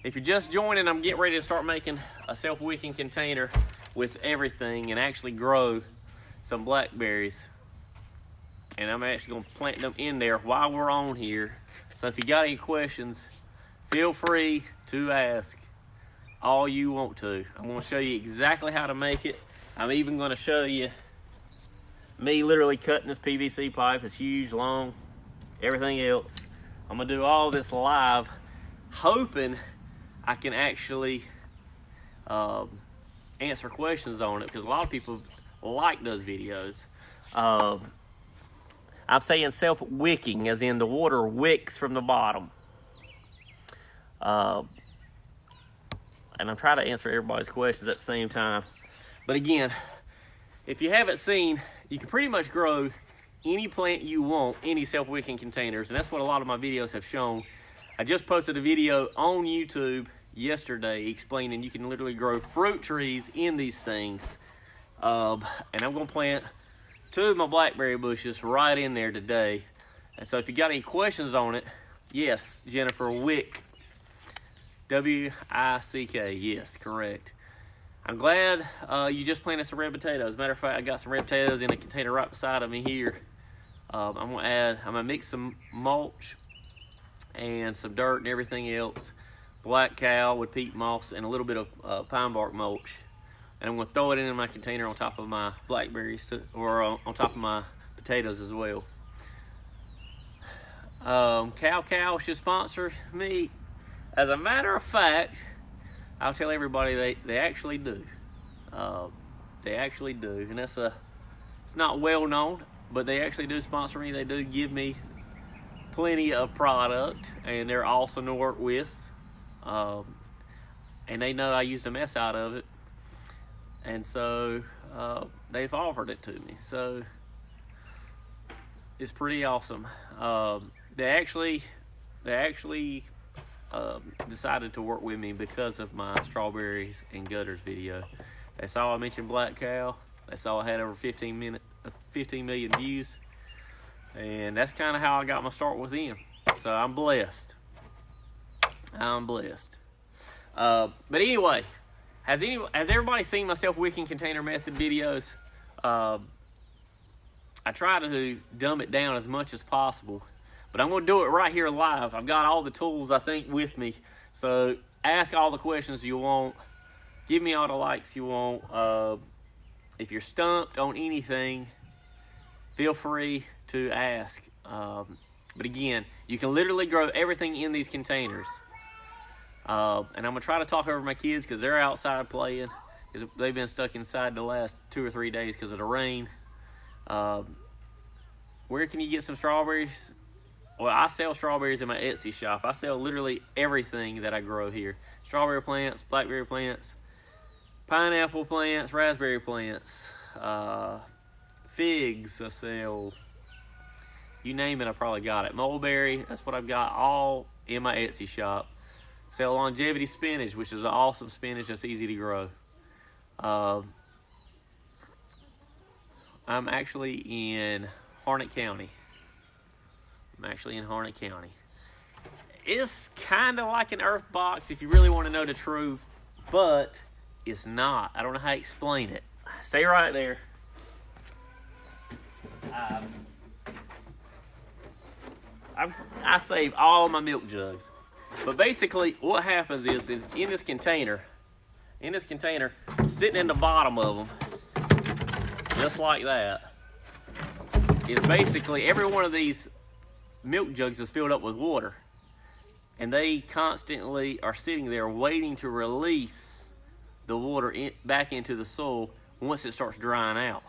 If you're just joining, I'm getting ready to start making a self-wicking container with everything and actually grow some blackberries. And I'm actually gonna plant them in there while we're on here. So if you got any questions, feel free to ask all you want to. I'm gonna show you exactly how to make it. I'm even gonna show you me literally cutting this PVC pipe. It's huge, long, everything else. I'm gonna do all this live, hoping I can actually answer questions on it, because a lot of people like those videos. I'm saying self-wicking, as in the water wicks from the bottom. And I'm trying to answer everybody's questions at the same time. But again, if you haven't seen, you can pretty much grow any plant you want, any self-wicking containers, and that's what a lot of my videos have shown. I just posted a video on YouTube yesterday explaining you can literally grow fruit trees in these things. And I'm gonna plant 2 of my blackberry bushes right in there today. And so if you got any questions on it, yes, Jennifer, Wick, W-I-C-K, yes, correct. I'm glad you just planted some red potatoes. Matter of fact, I got some red potatoes in a container right beside of me here. I'm gonna mix some mulch and some dirt and everything else, black cow with peat moss and a little bit of pine bark mulch. And I'm gonna throw it in my container on top of my blackberries, or on top of my potatoes as well. Cow should sponsor me. As a matter of fact, I'll tell everybody they actually do. They actually do, and it's not well known, but they actually do sponsor me. They do give me plenty of product, and they're awesome to work with. And they know I used the mess out of it, and so they've offered it to me. So it's pretty awesome. They actually decided to work with me because of my strawberries and gutters video. They saw I mentioned black cow. They saw I had over 15 million views, and that's kind of how I got my start with them. So I'm blessed. But anyway, has everybody seen my self-wicking container method videos? I try to dumb it down as much as possible, but I'm going to do it right here live. I've got all the tools, I think, with me. So ask all the questions you want. Give me all the likes you want. If you're stumped on anything, feel free to ask. But again, you can literally grow everything in these containers. And I'm going to try to talk over my kids because they're outside playing. They've been stuck inside the last 2 or 3 days because of the rain. Where can you get some strawberries? Well, I sell strawberries in my Etsy shop. I sell literally everything that I grow here. Strawberry plants, blackberry plants, pineapple plants, raspberry plants, figs I sell. You name it, I probably got it. Mulberry, that's what I've got all in my Etsy shop. Sell longevity spinach, which is an awesome spinach that's easy to grow. I'm actually in Harnett County. It's kind of like an earth box if you really want to know the truth, but it's not. I don't know how to explain it. Stay right there. I save all my milk jugs. But basically what happens is in this container, sitting in the bottom of them, just like that, is basically every one of these milk jugs is filled up with water, and they constantly are sitting there waiting to release the water back into the soil once it starts drying out.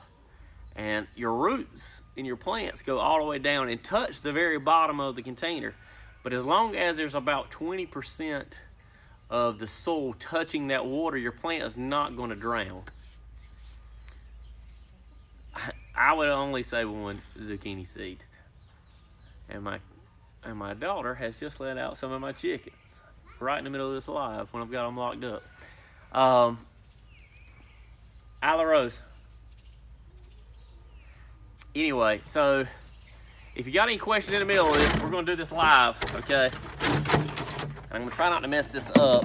And your roots in your plants go all the way down and touch the very bottom of the container. But as long as there's about 20% of the soil touching that water, your plant is not going to drown. I would only say 1 zucchini seed. And my daughter has just let out some of my chickens right in the middle of this live when I've got them locked up. Isla Rose. Anyway, so if you got any questions in the middle of this, we're going to do this live, okay? And I'm gonna try not to mess this up.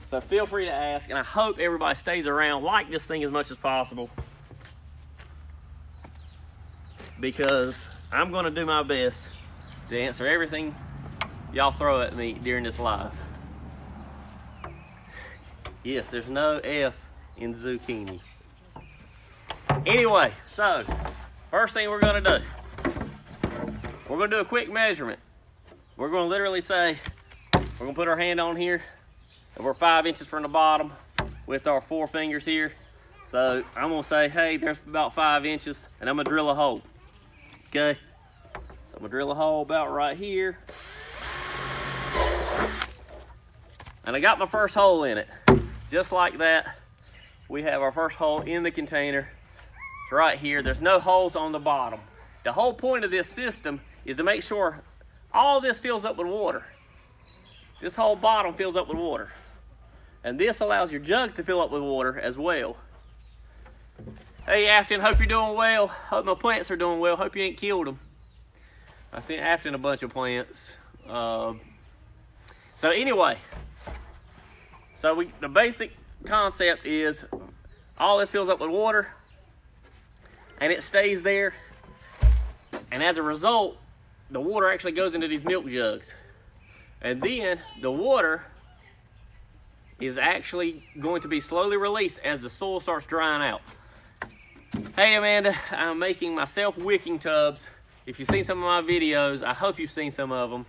So feel free to ask, and I hope everybody stays around, like this thing as much as possible, because I'm gonna do my best to answer everything y'all throw at me during this live. Yes, there's no F in zucchini. Anyway, so first thing we're gonna do, we're gonna do a quick measurement. We're gonna literally say, we're gonna put our hand on here, and we're 5 inches from the bottom with our 4 fingers here. So I'm gonna say, hey, there's about 5 inches, and I'm gonna drill a hole, okay? So I'm gonna drill a hole about right here. And I got my first hole in it. Just like that, we have our first hole in the container right here. There's no holes on the bottom. The whole point of this system is to make sure all this fills up with water. This whole bottom fills up with water. And this allows your jugs to fill up with water as well. Hey Afton, hope you're doing well. Hope my plants are doing well. Hope you ain't killed them. I sent Afton a bunch of plants. So anyway, the basic concept is all this fills up with water and it stays there. And as a result, the water actually goes into these milk jugs. And then the water is actually going to be slowly released as the soil starts drying out. Hey Amanda, I'm making myself wicking tubs. If you've seen some of my videos, I hope you've seen some of them.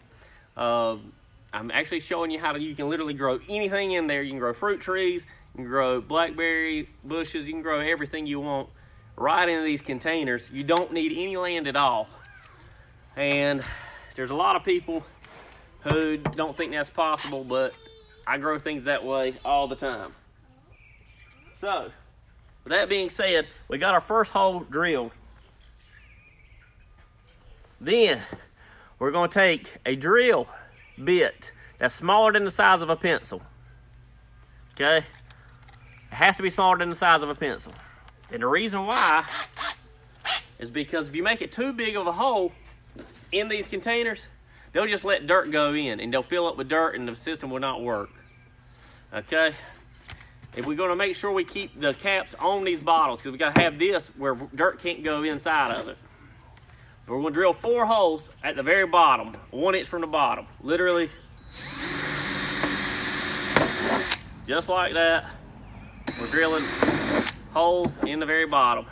I'm actually showing you how you can literally grow anything in there. You can grow fruit trees, you can grow blackberry bushes, you can grow everything you want right into these containers. You don't need any land at all. And there's a lot of people who don't think that's possible, but I grow things that way all the time. So, with that being said, we got our first hole drilled. Then, we're gonna take a drill bit that's smaller than the size of a pencil. Okay? It has to be smaller than the size of a pencil. And the reason why is because if you make it too big of a hole in these containers, they'll just let dirt go in and they'll fill up with dirt and the system will not work. Okay? If we're gonna make sure we keep the caps on these bottles, because we gotta have this where dirt can't go inside of it. We're gonna drill 4 holes at the very bottom, 1 inch from the bottom. Literally, just like that. We're drilling holes in the very bottom.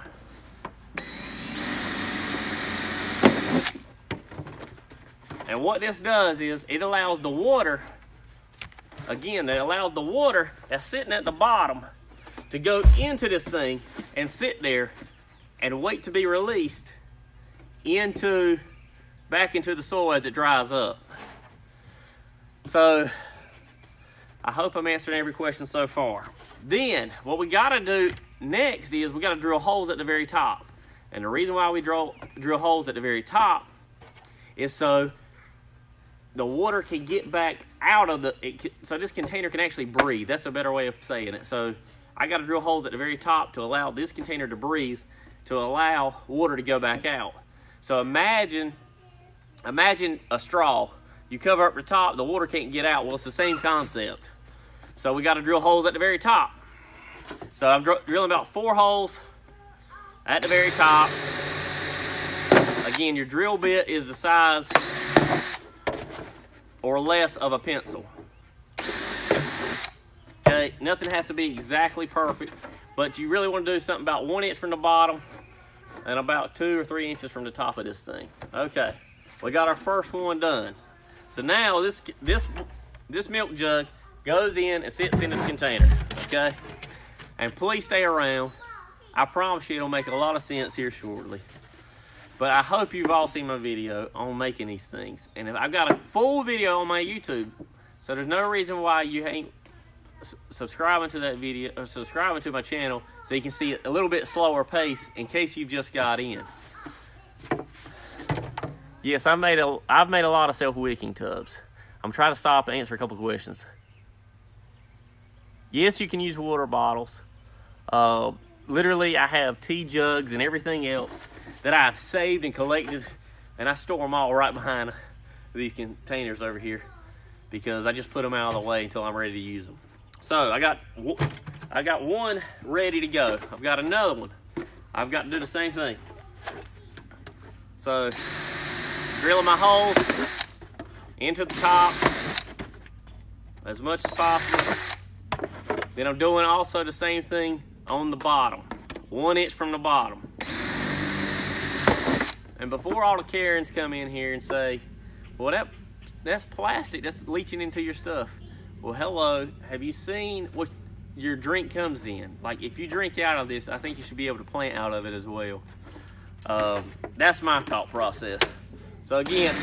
And what this does is it allows the water, again, that allows the water that's sitting at the bottom to go into this thing and sit there and wait to be released back into the soil as it dries up. So I hope I'm answering every question so far. Then what we gotta do next is we gotta drill holes at the very top. And the reason why we drill holes at the very top is so the water can get back out of so this container can actually breathe. That's a better way of saying it. So I gotta drill holes at the very top to allow this container to breathe, to allow water to go back out. So imagine a straw. You cover up the top, the water can't get out. Well, it's the same concept. So we got to drill holes at the very top. So I'm drilling about 4 holes at the very top. Again, your drill bit is the size or less of a pencil. Okay, nothing has to be exactly perfect, but you really want to do something about 1 inch from the bottom and about 2 or 3 inches from the top of this thing. Okay, we got our first one done. So now this milk jug goes in and sits in this container, okay? And please stay around. I promise you it'll make a lot of sense here shortly. But I hope you've all seen my video on making these things. And I've got a full video on my YouTube, so there's no reason why you ain't subscribing to that video or subscribing to my channel so you can see it a little bit slower pace in case you've just got in. Yes, I've made a lot of self-wicking tubs. I'm trying to stop and answer a couple questions. Yes, you can use water bottles. Literally, I have tea jugs and everything else that I've saved and collected, and I store them all right behind these containers over here. because I just put them out of the way until I'm ready to use them. So I got one ready to go. I've got another one. I've got to do the same thing. So drilling my holes into the top as much as possible. Then I'm doing also the same thing on the bottom, 1 inch from the bottom. And before all the Karens come in here and say, well, that's plastic, that's leaching into your stuff. Well, hello, have you seen what your drink comes in? Like, if you drink out of this, I think you should be able to plant out of it as well. That's my thought process. So again,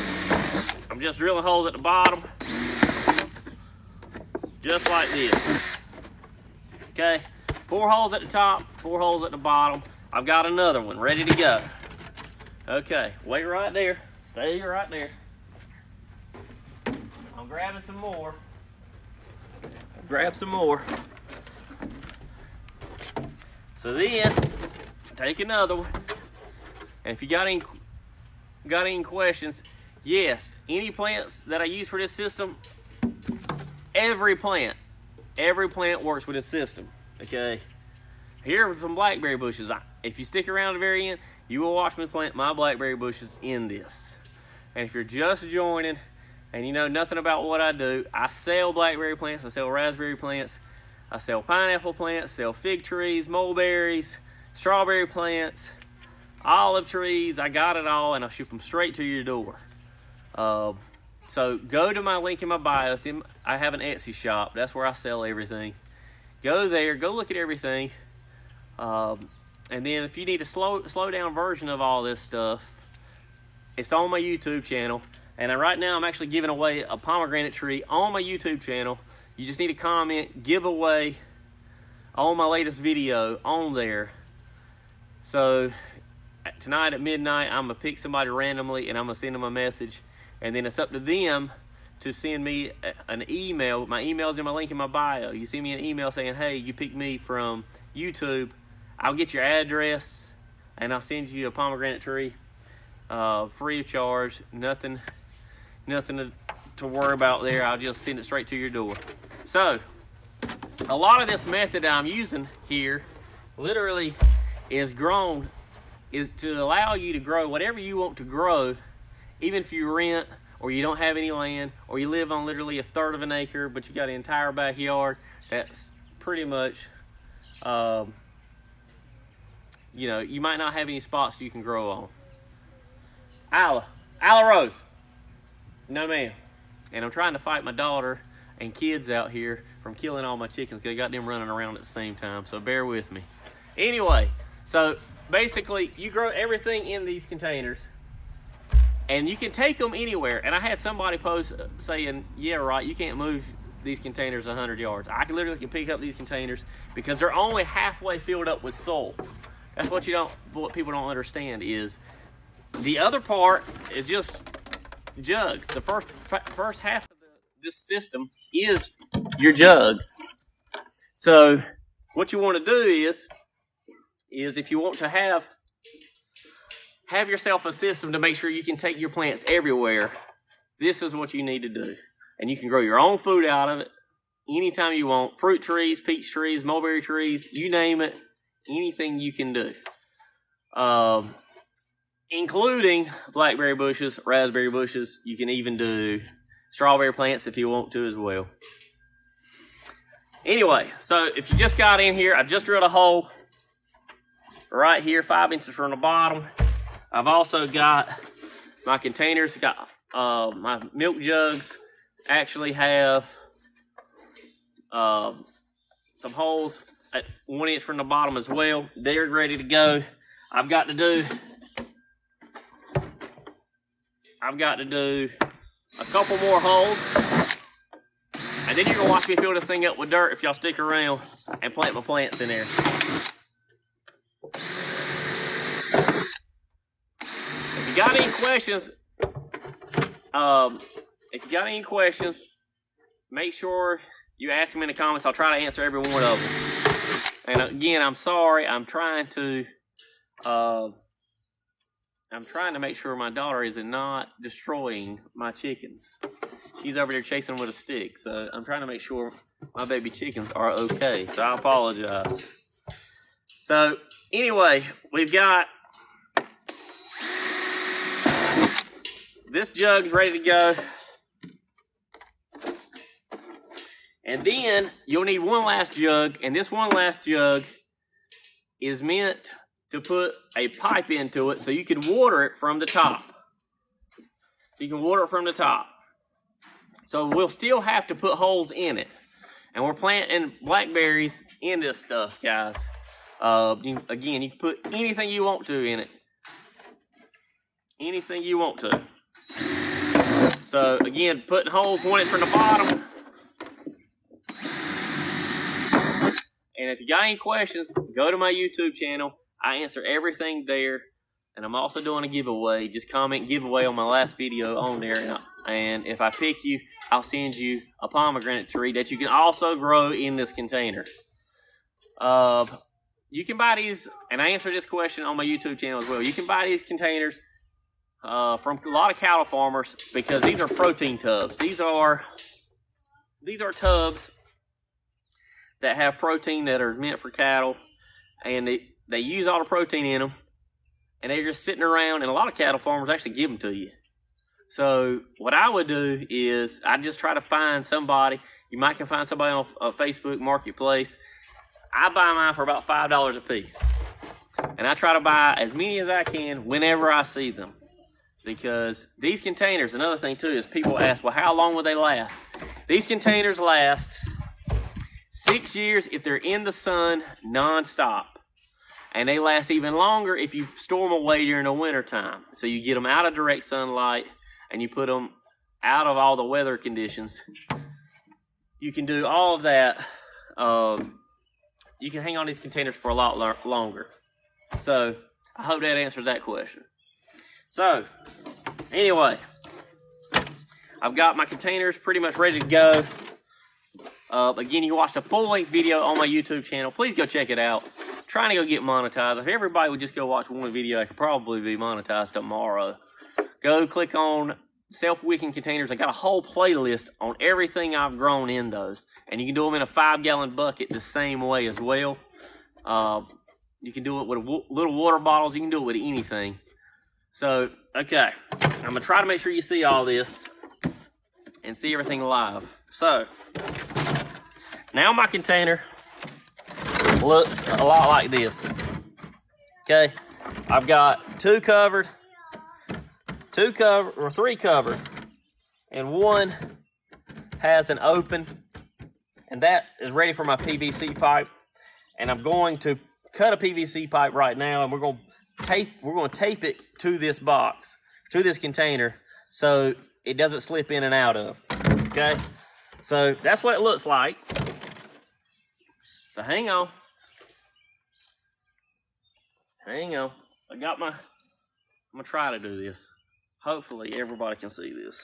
I'm just drilling holes at the bottom, just like this. Okay, 4 holes at the top, 4 holes at the bottom. I've got another one ready to go. Okay, wait right there. Stay right there. I'm grabbing some more. Grab some more. So then, take another one. And if you got any questions, yes, any plants that I use for this system, every plant works with this system. Okay. Here are some blackberry bushes. If you stick around to the very end, you will watch me plant my blackberry bushes in this. And if you're just joining and you know nothing about what I do, I sell blackberry plants, I sell raspberry plants, I sell pineapple plants, sell fig trees, mulberries, strawberry plants, olive trees. I got it all, and I'll ship them straight to your door. So go to my link in my bio. I have an Etsy shop. That's where I sell everything. Go there, go look at everything. And then if you need a slow down version of all this stuff, it's on my YouTube channel. And right now I'm actually giving away a pomegranate tree on my YouTube channel. You just need to comment, giveaway on my latest video on there. So tonight at midnight, I'm gonna pick somebody randomly and I'm gonna send them a message. And then it's up to them to send me an email. My email's in my link in my bio. You send me an email saying, hey, you picked me from YouTube. I'll get your address and I'll send you a pomegranate tree free of charge. Nothing to worry about there. I'll just send it straight to your door. So a lot of this method I'm using here literally is to allow you to grow whatever you want to grow, even if you rent or you don't have any land or you live on literally 1/3 of an acre, but you got an entire backyard. That's pretty much, you know, you might not have any spots you can grow on. Alla Rose. No, ma'am. And I'm trying to fight my daughter and kids out here from killing all my chickens because they got them running around at the same time, so bear with me. Anyway, so basically you grow everything in these containers and you can take them anywhere. And I had somebody post saying, yeah, right, you can't move these containers 100 yards. I can literally pick up these containers because they're only halfway filled up with soil. That's what people don't understand is the other part is just jugs. The first half of this system is your jugs. So what you want to do is if you want to have yourself a system to make sure you can take your plants everywhere, this is what you need to do. And you can grow your own food out of it anytime you want. Fruit trees, peach trees, mulberry trees, you name it, anything you can do. Including blackberry bushes, raspberry bushes. You can even do strawberry plants if you want to as well. Anyway, so if you just got in here, I just drilled a hole right here, 5 inches from the bottom. I've also got my containers, got my milk jugs actually have some holes at 1 inch from the bottom as well. They're ready to go. I've got to do a couple more holes, and then you're gonna watch me fill this thing up with dirt if y'all stick around and plant my plants in there. If you got any questions, make sure you ask them in the comments. I'll try to answer every one of them. And again, I'm sorry. I'm trying to make sure my daughter is not destroying my chickens. She's over there chasing with a stick. So I'm trying to make sure my baby chickens are okay. So I apologize. So anyway, we've got this jug's ready to go. And then you'll need one last jug, and this one last jug is meant to put a pipe into it so you can water it from the top. So you can water it from the top. So we'll still have to put holes in it. And we're planting blackberries in this stuff, guys. Again, you can put anything you want to in it. Anything you want to. So again, putting holes, one from the bottom. And if you got any questions, go to my YouTube channel. I answer everything there. And I'm also doing a giveaway. Just comment giveaway on my last video on there. And if I pick you, I'll send you a pomegranate tree that you can also grow in this container. You can buy these, and I answer this question on my YouTube channel as well. You can buy these containers from a lot of cattle farmers because these are protein tubs. These are tubs that have protein that are meant for cattle, and they use all the protein in them, and they're just sitting around, and a lot of cattle farmers actually give them to you. So what I would do is I just try to find somebody. You might can find somebody on Facebook Marketplace. I buy mine for about $5 a piece, and I try to buy as many as I can whenever I see them, because these containers, another thing too, is people ask, well, how long will they last? These containers last 6 years if they're in the sun nonstop. And they last even longer if you store them away during the winter time. So you get them out of direct sunlight and you put them out of all the weather conditions. You can do all of that. You can hang on these containers for a lot longer. So I hope that answers that question. So anyway, I've got my containers pretty much ready to go. Again, you watched a full-length video on my YouTube channel. Please go check it out. Trying to go get monetized. If everybody would just go watch one video, I could probably be monetized tomorrow. Go click on self-wicking containers. I got a whole playlist on everything I've grown in those. And you can do them in a 5-gallon bucket the same way as well. You can do it with little water bottles. You can do it with anything. So, okay. I'm going to try to make sure you see all this and see everything live. So, now my container looks a lot like this. Okay, I've got three covered, and one has an open, and that is ready for my PVC pipe. And I'm going to cut a PVC pipe right now, and we're going to tape it to this box, to this container, so it doesn't slip in and out of. Okay, so that's what it looks like. So hang on. Hang on. I'm going to try to do this. Hopefully everybody can see this.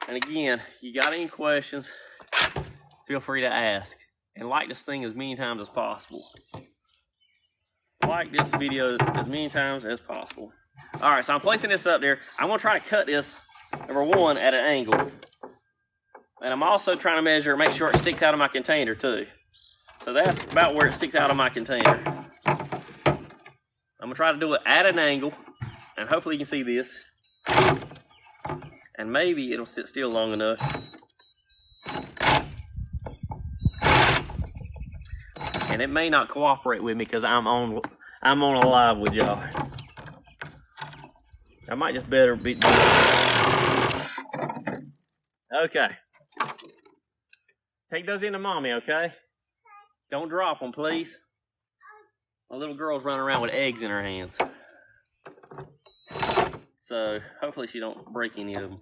And again, you got any questions, feel free to ask. And like this thing as many times as possible. Like this video as many times as possible. Alright, so I'm placing this up there. I'm going to try to cut this, number one, at an angle. And I'm also trying to measure, make sure it sticks out of my container too. So that's about where it sticks out of my container. I'm going to try to do it at an angle, and hopefully you can see this. And maybe it'll sit still long enough. And it may not cooperate with me because I'm on a live with y'all. I might just better be. Okay. Take those into mommy, okay? Don't drop them, please. My little girl's running around with eggs in her hands. So, hopefully she don't break any of them.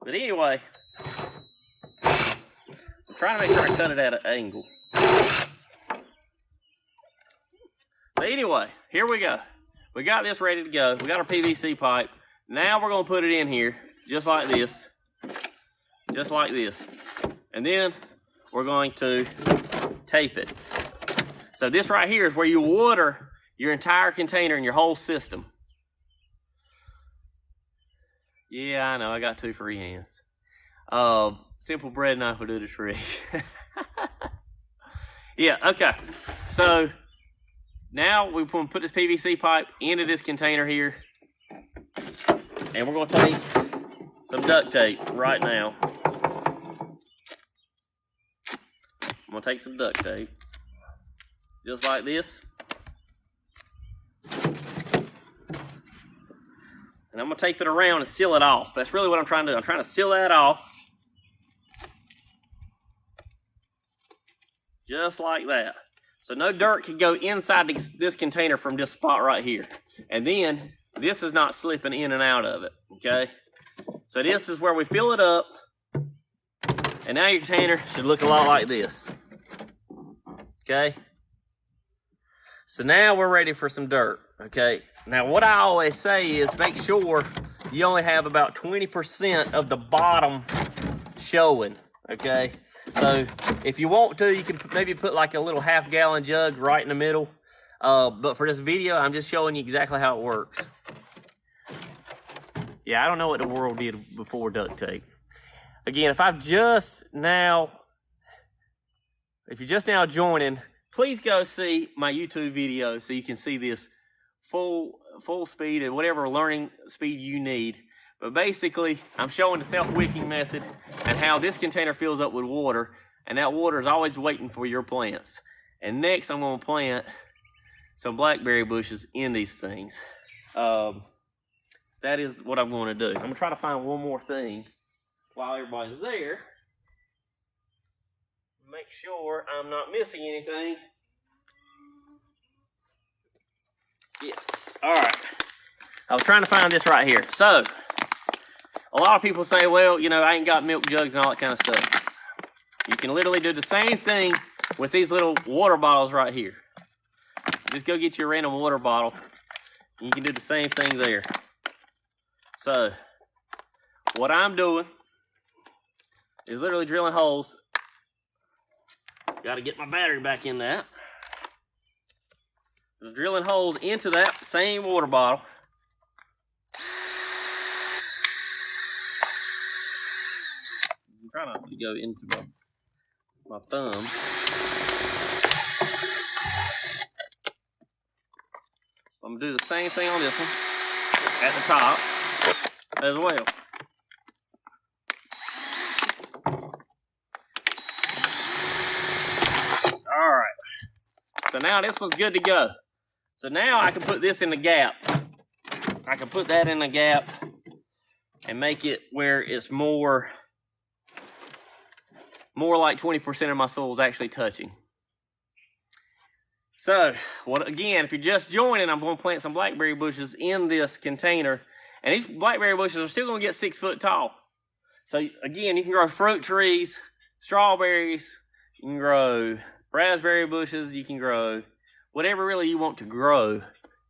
But anyway, I'm trying to make sure I cut it at an angle. So anyway, here we go. We got this ready to go. We got our PVC pipe. Now we're going to put it in here, just like this. Just like this. And then we're going to tape it. So this right here is where you water your entire container and your whole system. Yeah, I know. I got 2 free hands. Simple bread knife will do the trick. Yeah, okay. So now we're going to put this PVC pipe into this container here. And we're going to take some duct tape right now. I'm going to take some duct tape. Just like this. And I'm going to tape it around and seal it off. That's really what I'm trying to do. I'm trying to seal that off. Just like that. So no dirt can go inside this container from this spot right here. And then this is not slipping in and out of it, okay? So this is where we fill it up. And now your container should look a lot like this. Okay? So now we're ready for some dirt, okay? Now what I always say is make sure you only have about 20% of the bottom showing, okay? So if you want to, you can maybe put like a little half-gallon jug right in the middle. But for this video, I'm just showing you exactly how it works. Yeah, I don't know what the world did before duct tape. Again, if you're just now joining, please go see my YouTube video so you can see this full speed and whatever learning speed you need. But basically, I'm showing the self-wicking method and how this container fills up with water, and that water is always waiting for your plants. And next, I'm going to plant some blackberry bushes in these things. That is what I'm going to do. I'm going to try to find one more thing while everybody's there. Make sure I'm not missing anything. Yes. All right. I was trying to find this right here. So, a lot of people say, well, you know, I ain't got milk jugs and all that kind of stuff. You can literally do the same thing with these little water bottles right here. Just go get your random water bottle. And you can do the same thing there. So, what I'm doing is literally drilling holes. Got to get my battery back in that. Just drilling holes into that same water bottle. I'm trying not to go into my thumb. I'm going to do the same thing on this one at the top as well. All right. So now this one's good to go. So now I can put this in the gap. I can put that in the gap and make it where it's more like 20% of my soil is actually touching. So, again, if you're just joining, I'm going to plant some blackberry bushes in this container. And these blackberry bushes are still going to get 6 foot tall. So, again, you can grow fruit trees, strawberries, you can grow raspberry bushes, you can grow whatever really you want to grow,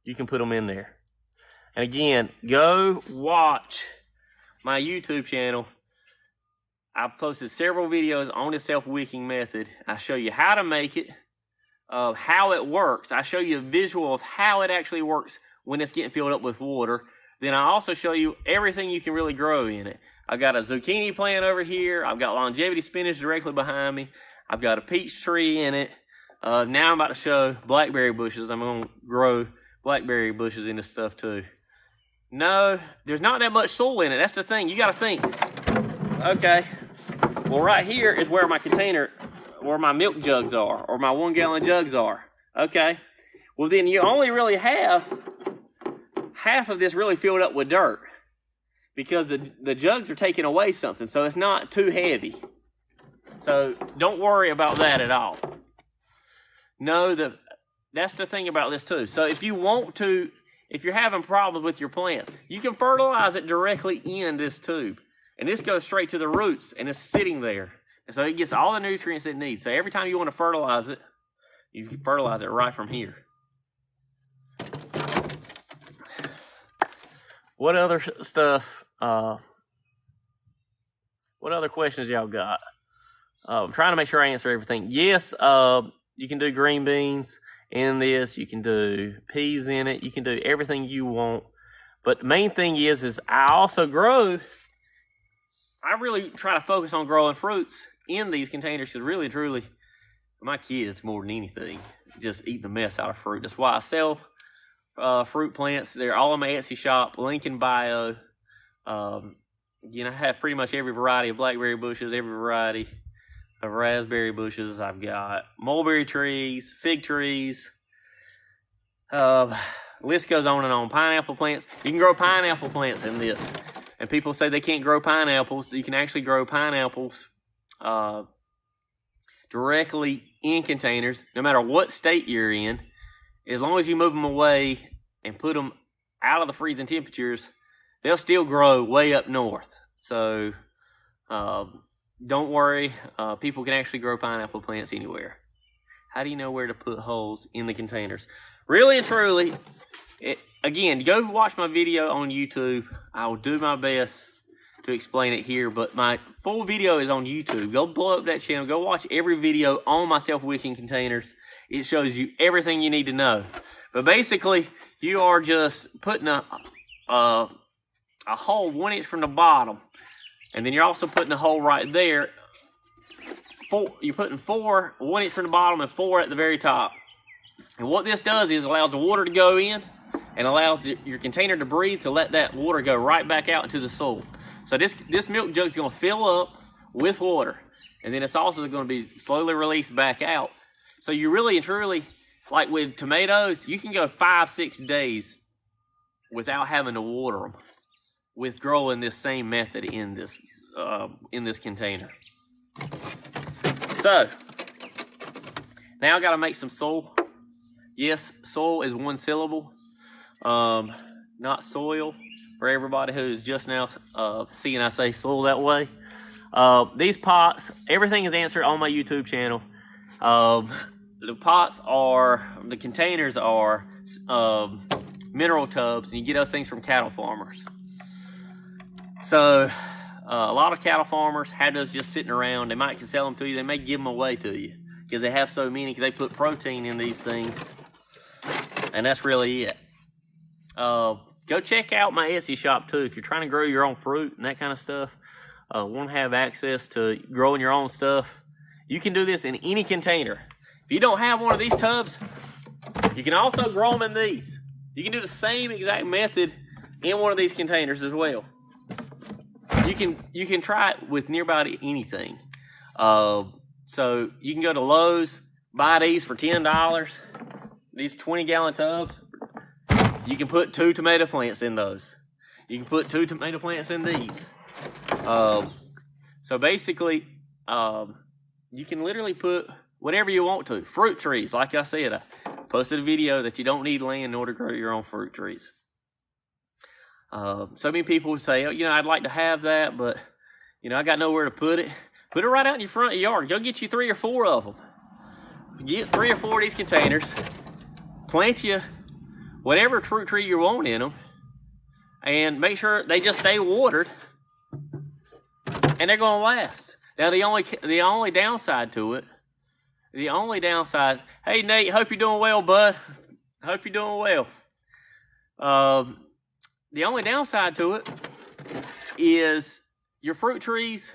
you can put them in there. And again, go watch my YouTube channel. I've posted several videos on the self-wicking method. I show you how to make it, how it works. I show you a visual of how it actually works when it's getting filled up with water. Then I also show you everything you can really grow in it. I've got a zucchini plant over here. I've got longevity spinach directly behind me. I've got a peach tree in it. Now I'm about to show blackberry bushes. I'm going to grow blackberry bushes in this stuff too. No, there's not that much soil in it. That's the thing. You got to think. Okay. Well, right here is where my container, where my milk jugs are, or my 1 gallon jugs are. Okay. Well, then you only really have half of this really filled up with dirt because the jugs are taking away something. So it's not too heavy. So don't worry about that at all. No, that's the thing about this too. So if you want to, if you're having problems with your plants, you can fertilize it directly in this tube. And this goes straight to the roots and it's sitting there. And so it gets all the nutrients it needs. So every time you want to fertilize it, you can fertilize it right from here. What other stuff, what other questions y'all got? I'm trying to make sure I answer everything. Yes, you can do green beans in this. You can do peas in it. You can do everything you want. But the main thing is I also grow. I really try to focus on growing fruits in these containers because really, truly, my kids more than anything just eat the mess out of fruit. That's why I sell fruit plants. They're all in my Etsy shop, link in bio. You know, I have pretty much every variety of blackberry bushes, every variety of raspberry bushes. I've got mulberry trees, fig trees. List goes on and on. Pineapple plants. You can grow pineapple plants in this. And people say they can't grow pineapples. You can actually grow pineapples directly in containers, no matter what state you're in. As long as you move them away and put them out of the freezing temperatures, they'll still grow way up north. So don't worry. People can actually grow pineapple plants anywhere. How do you know where to put holes in the containers? Really and truly, again, go watch my video on YouTube. I will do my best to explain it here, but my full video is on YouTube. Go blow up that channel. Go watch every video on my self-wicking containers. It shows you everything you need to know. But basically, you are just putting a hole 1 inch from the bottom, and then you're also putting a hole right there. You're putting 4 1 inch from the bottom and 4 at the very top. And what this does is allows the water to go in and allows your container to breathe to let that water go right back out into the soil. So this milk jug is going to fill up with water, and then it's also going to be slowly released back out. So you really and truly, like with tomatoes, you can go 5-6 days without having to water them with growing this same method in this container. So now I got to make some soil. Yes, soil is one syllable, not soil. For everybody who's just now seeing I say soil that way. These pots, everything is answered on my YouTube channel. The containers are mineral tubs, and you get those things from cattle farmers. So a lot of cattle farmers have those just sitting around. They might sell them to you. They may give them away to you because they have so many, because they put protein in these things. And that's really it. Go check out my Etsy shop too. If you're trying to grow your own fruit and that kind of stuff, want to have access to growing your own stuff, you can do this in any container. If you don't have one of these tubs, you can also grow them in these. You can do the same exact method in one of these containers as well. You can try it with nearby anything. So you can go to Lowe's, buy these for $10. These 20-gallon tubs. You can put 2 tomato plants in those. You can put 2 tomato plants in these. So basically, you can literally put whatever you want to. Fruit trees, like I said, I posted a video that you don't need land in order to grow your own fruit trees. So many people would say, oh, you know, I'd like to have that, but, you know, I got nowhere to put it. Put it right out in your front yard. Go get you 3 or 4 of them. Get 3 or 4 of these containers. Plant you whatever fruit tree you want in them, and make sure they just stay watered, and they're going to last. Now, the only downside to it, hey, Nate, hope you're doing well, bud. Hope you're doing well. The only downside to it is your fruit trees,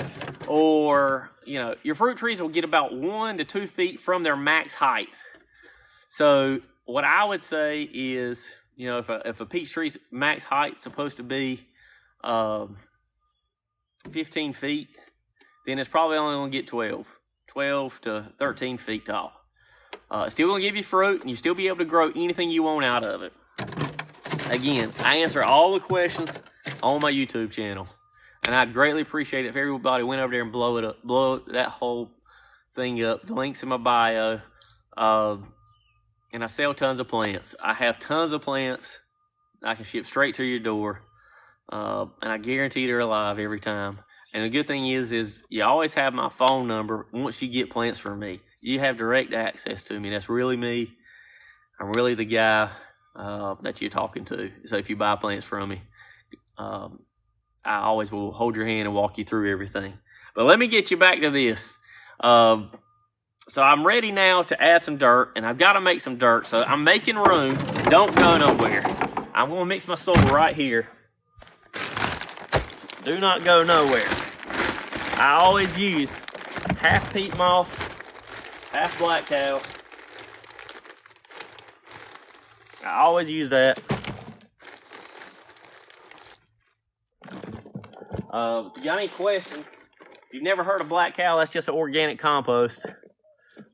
your fruit trees will get about 1 to 2 feet from their max height. So what I would say is, you know, if a peach tree's max height is supposed to be 15 feet, then it's probably only going to get 12 to 13 feet tall. It's still going to give you fruit, and you still be able to grow anything you want out of it. Again, I answer all the questions on my YouTube channel, and I'd greatly appreciate it if everybody went over there and blow that whole thing up. The link's in my bio. And I sell tons of plants. I have tons of plants I can ship straight to your door. And I guarantee they're alive every time. And the good thing is you always have my phone number once you get plants from me. You have direct access to me. That's really me. I'm really the guy that you're talking to. So if you buy plants from me, I always will hold your hand and walk you through everything. But let me get you back to this. So I'm ready now to add some dirt, and I've got to make some dirt. So I'm making room. Don't go nowhere. I'm gonna mix my soil right here. Do not go nowhere. I always use half peat moss, half black cow. I always use that. If you got any questions, if you've never heard of black cow, that's just an organic compost.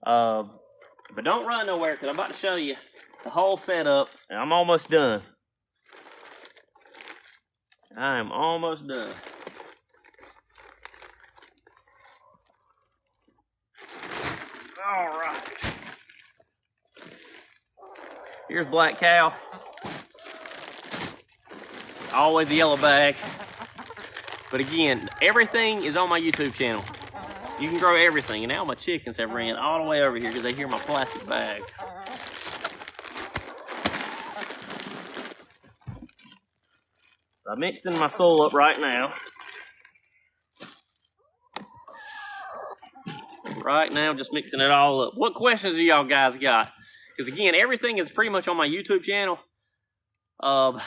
But don't run nowhere, because I'm about to show you the whole setup, and I'm almost done. I am almost done. All right. Here's black cow. It's always a yellow bag. But again, everything is on my YouTube channel. You can grow everything. And now my chickens have ran all the way over here because they hear my plastic bag. So I'm mixing my soil up right now. Right now, just mixing it all up. What questions do y'all guys got? Because again, everything is pretty much on my YouTube channel. And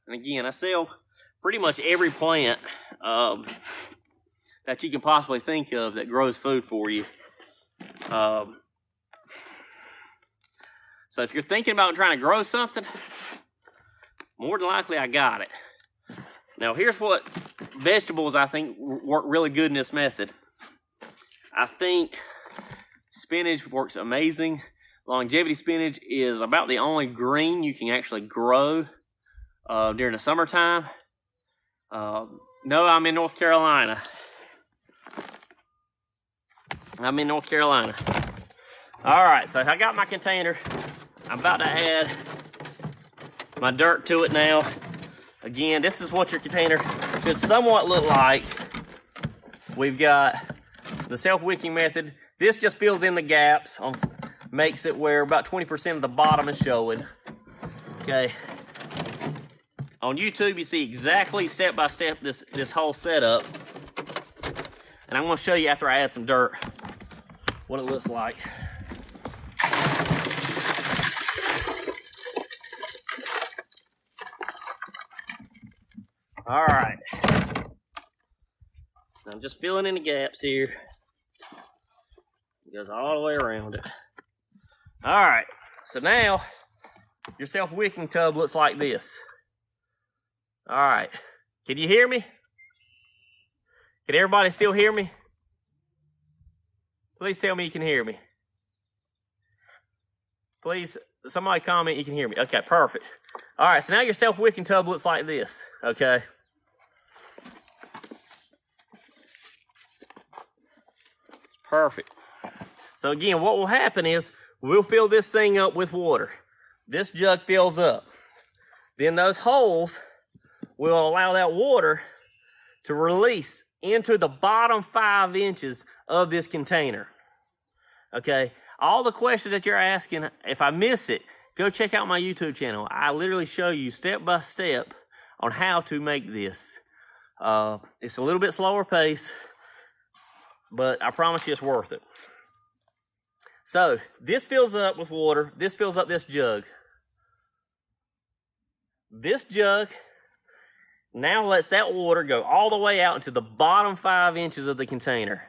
again, I sell pretty much every plant that you can possibly think of that grows food for you. So if you're thinking about trying to grow something, more than likely I got it. Now here's what vegetables I think work really good in this method. I think spinach works amazing. Longevity spinach is about the only green you can actually grow during the summertime. No, I'm in North Carolina. I'm in North Carolina. All right, so I got my container. I'm about to add my dirt to it now. Again, this is what your container should somewhat look like. We've got the self-wicking method. This just fills in the gaps, makes it where about 20% of the bottom is showing. Okay. On YouTube, you see exactly step by step this whole setup. And I'm gonna show you after I add some dirt what it looks like. All right. I'm just filling in the gaps here. It goes all the way around it. All right. So now your self-wicking tub looks like this. All right. Can you hear me? Can everybody still hear me? Please tell me you can hear me. Please, somebody comment you can hear me. Okay, perfect. All right, so now your self-wicking tub looks like this, okay? Perfect. So again, what will happen is we'll fill this thing up with water. This jug fills up. Then those holes will allow that water to release into the bottom 5 inches of this container. Okay, all the questions that you're asking, if I miss it, go check out my YouTube channel. I literally show you step by step on how to make this. It's a little bit slower pace, but I promise you it's worth it. So this fills up with water. This fills up this jug. This jug now lets that water go all the way out into the bottom 5 inches of the container.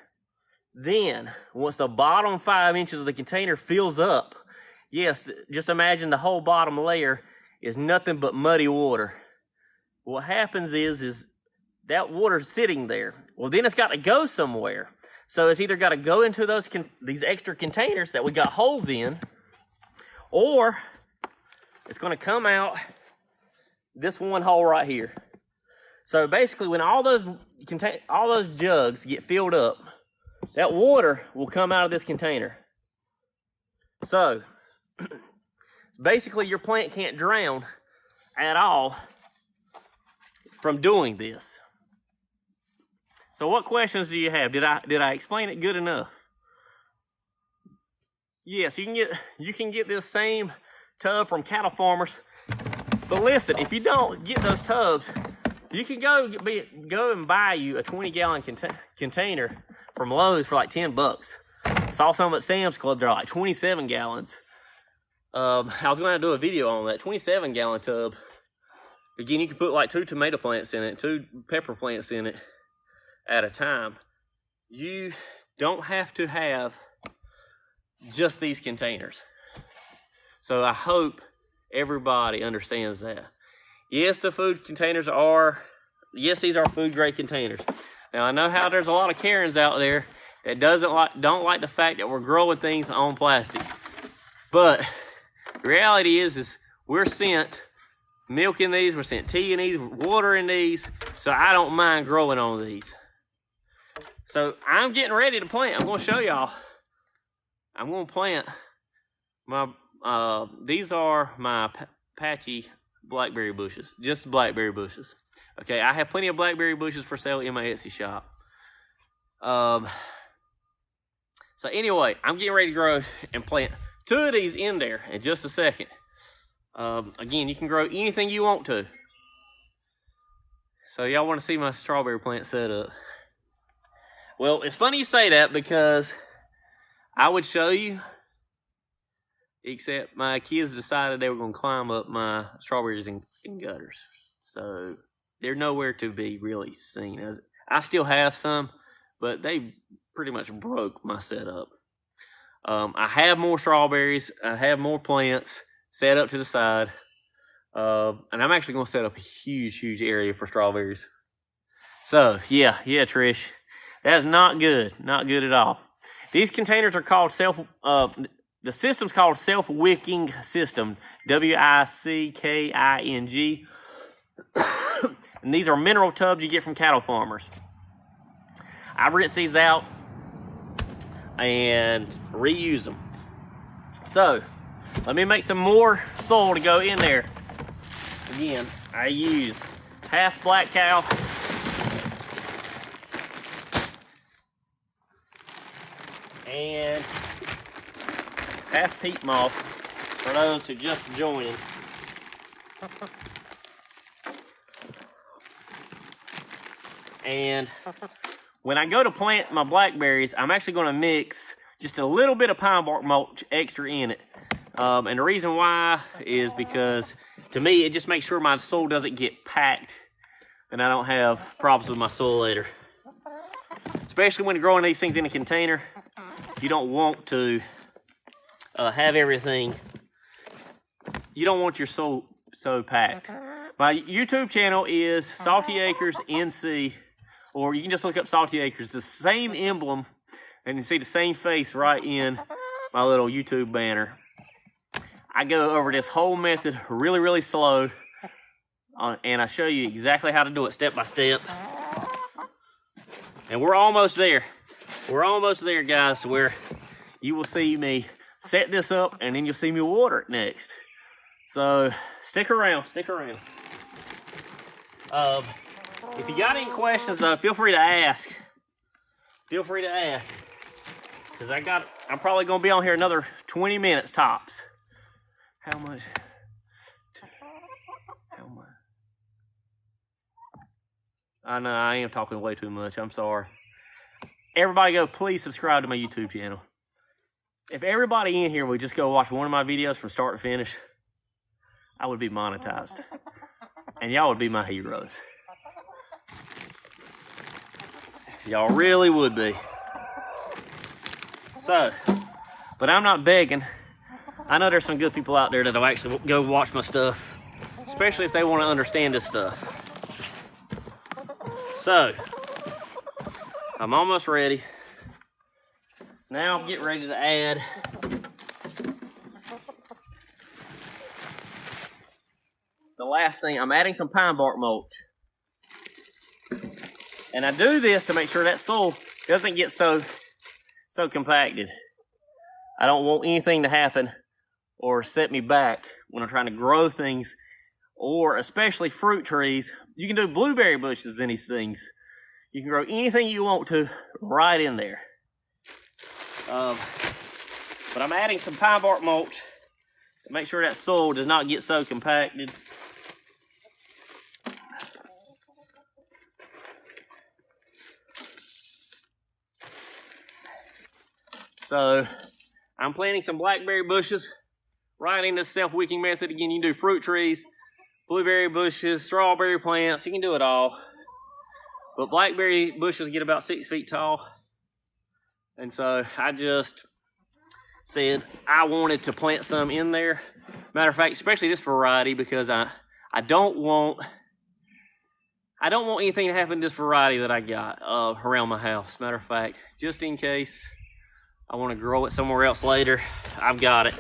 Then, once the bottom 5 inches of the container fills up, yes, just imagine the whole bottom layer is nothing but muddy water. What happens is that water's sitting there. Well, then it's got to go somewhere. So it's either got to go into these extra containers that we got holes in, or it's going to come out this one hole right here. So basically, when all those jugs get filled up, that water will come out of this container. So basically, your plant can't drown at all from doing this. So what questions do you have? Did I explain it good enough? Yes, you can get this same tub from cattle farmers. But listen, if you don't get those tubs, you can go and buy you a 20-gallon container from Lowe's for like $10. I saw some at Sam's Club. They're like 27 gallons. I was going to do a video on that 27-gallon tub. Again, you can put like 2 tomato plants in it, 2 pepper plants in it at a time. You don't have to have just these containers. So I hope everybody understands that. Yes, the food containers are, yes, these are food grade containers. Now I know how there's a lot of Karens out there that don't like the fact that we're growing things on plastic. But the reality is we're sent milk in these, we're sent tea in these, water in these, so I don't mind growing on these. So I'm getting ready to plant. I'm gonna show y'all. I'm gonna plant my, these are my patchy blackberry bushes, just blackberry bushes. Okay, I have plenty of blackberry bushes for sale in my Etsy shop. So anyway, I'm getting ready to grow and plant 2 of these in there in just a second. Again, you can grow anything you want to. So y'all want to see my strawberry plant set up. Well, it's funny you say that because I would show you, except my kids decided they were going to climb up my strawberries and gutters. So they're nowhere to be really seen. I still have some, but they pretty much broke my setup. I have more strawberries. I have more plants set up to the side. And I'm actually going to set up a huge area for strawberries. So, yeah, Trish. That's not good. Not good at all. These containers are called the system's called Wicking system. W-I-C-K-I-N-G. And these are mineral tubs you get from cattle farmers. I rinse these out and reuse them. So, let me make some more soil to go in there. Again, I use half black cow, and half peat moss for those who just joined. And when I go to plant my blackberries, I'm actually going to mix just a little bit of pine bark mulch extra in it. And the reason why is because, to me, it just makes sure my soil doesn't get packed and I don't have problems with my soil later. Especially when you're growing these things in a container, you don't want to have everything. You don't want your soil so packed. My YouTube channel is Salty Acres NC, or you can just look up Salty Acres. The same emblem, and you see the same face right in my little YouTube banner. I go over this whole method really slow, and I show you exactly how to do it step by step. And we're almost there. We're almost there, guys, to where you will see me set this up, and then you'll see me water it next. So stick around, stick around. If you got any questions, though, feel free to ask. Feel free to ask, because I'm probably gonna be on here another 20 minutes tops. How much? How much? I know I am talking way too much. I'm sorry. Everybody go, please subscribe to my YouTube channel. If everybody in here would just go watch one of my videos from start to finish, I would be monetized. And y'all would be my heroes. Y'all really would be. So, but I'm not begging. I know there's some good people out there that'll actually go watch my stuff, especially if they want to understand this stuff. So, I'm almost ready. Now I'm getting ready to add the last thing. I'm adding some pine bark mulch. And I do this to make sure that soil doesn't get so compacted. I don't want anything to happen or set me back when I'm trying to grow things, or especially fruit trees. You can do blueberry bushes in these things. You can grow anything you want to right in there. But I'm adding some pine bark mulch to make sure that soil does not get so compacted. So I'm planting some blackberry bushes right in the self-wicking method. Again, you can do fruit trees, blueberry bushes, strawberry plants. You can do it all. But blackberry bushes get about 6 feet tall. And so I just said I wanted to plant some in there. Matter of fact, especially this variety, because I don't want anything to happen to this variety that I got around my house. Matter of fact, just in case I want to grow it somewhere else later, I've got it.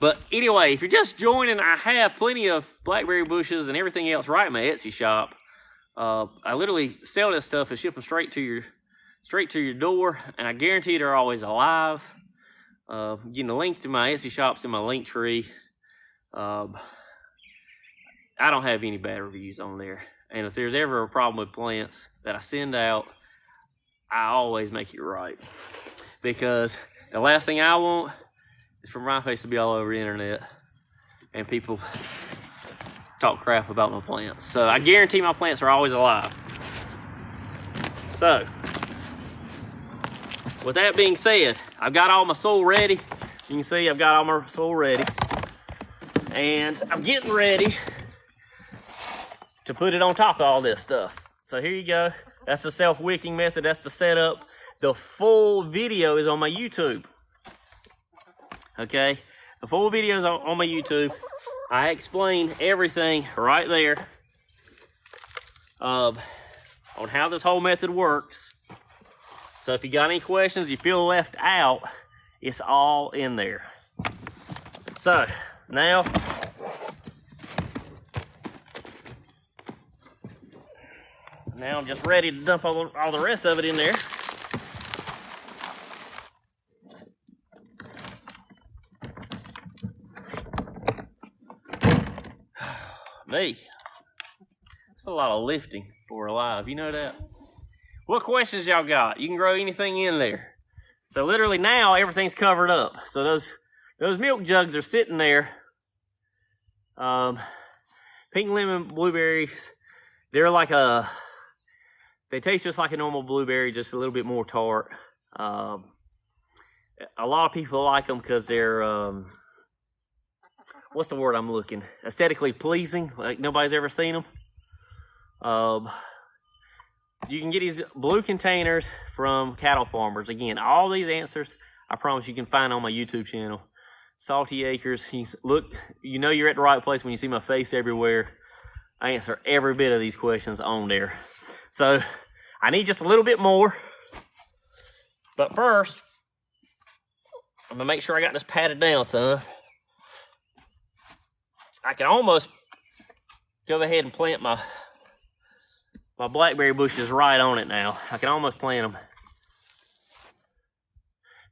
But anyway, if you're just joining, I have plenty of blackberry bushes and everything else right in my Etsy shop. I literally sell this stuff and ship them straight to your door, and I guarantee they're always alive. Getting the link to my Etsy shop's in my link tree. I don't have any bad reviews on there, and if there's ever a problem with plants that I send out, I always make it right, because the last thing I want is for my face to be all over the internet and people talk crap about my plants. So I guarantee my plants are always alive. So with that being said, I've got all my soil ready. You can see I've got all my soil ready, and I'm getting ready to put it on top of all this stuff. So here you go. That's the self-wicking method. That's the setup. The full video is on my YouTube. Okay, the full video is on my YouTube. I explain everything right there on how this whole method works. So if you got any questions, you feel left out, it's all in there. So now I'm just ready to dump all the rest of it in there. Me. It's a lot of lifting for alive, you know that? What questions y'all got? You can grow anything in there. So literally now everything's covered up. So those milk jugs are sitting there. Pink lemon blueberries, they taste just like a normal blueberry, just a little bit more tart. A lot of people like them because they're what's the word I'm looking? Aesthetically pleasing, like nobody's ever seen them. You can get these blue containers from cattle farmers. Again, all these answers, I promise you can find on my YouTube channel. Salty Acres. Look, you know you're at the right place when you see my face everywhere. I answer every bit of these questions on there. So I need just a little bit more. But first, I'm gonna make sure I got this patted down, son. I can almost go ahead and plant my blackberry bushes right on it now. I can almost plant them.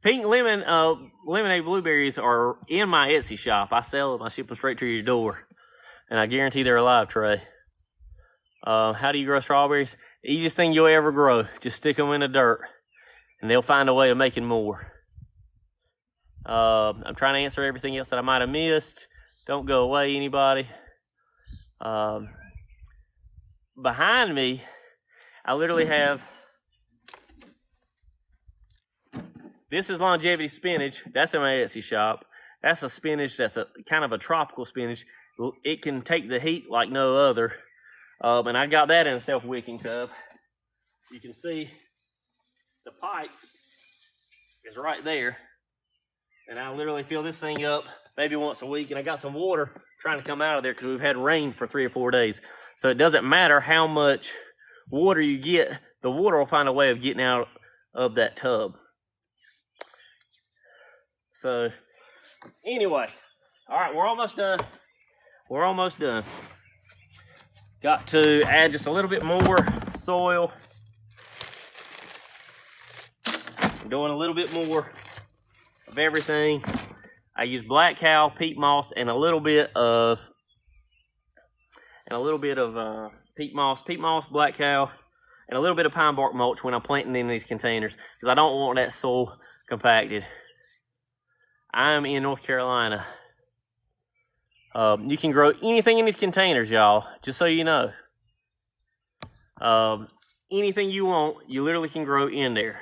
Pink lemonade blueberries are in my Etsy shop. I sell them. I ship them straight to your door, and I guarantee they're alive, Trey. How do you grow strawberries? The easiest thing you'll ever grow. Just stick them in the dirt, and they'll find a way of making more. I'm trying to answer everything else that I might have missed. Don't go away, anybody. Behind me, I literally have, this is longevity spinach. That's in my Etsy shop. That's a spinach that's a kind of a tropical spinach. It can take the heat like no other. And I got that in a self-wicking tub. You can see the pipe is right there. And I literally fill this thing up maybe once a week. And I got some water trying to come out of there because we've had rain for 3 or 4 days. So it doesn't matter how much water you get, the water will find a way of getting out of that tub. So anyway, all right, we're almost done. We're almost done. Got to add just a little bit more soil. I'm doing a little bit more of everything. I use black cow, peat moss, and a little bit of peat moss, black cow, and a little bit of pine bark mulch when I'm planting in these containers because I don't want that soil compacted. I'm in North Carolina. You can grow anything in these containers, y'all, just so you know. Anything you want, you literally can grow in there.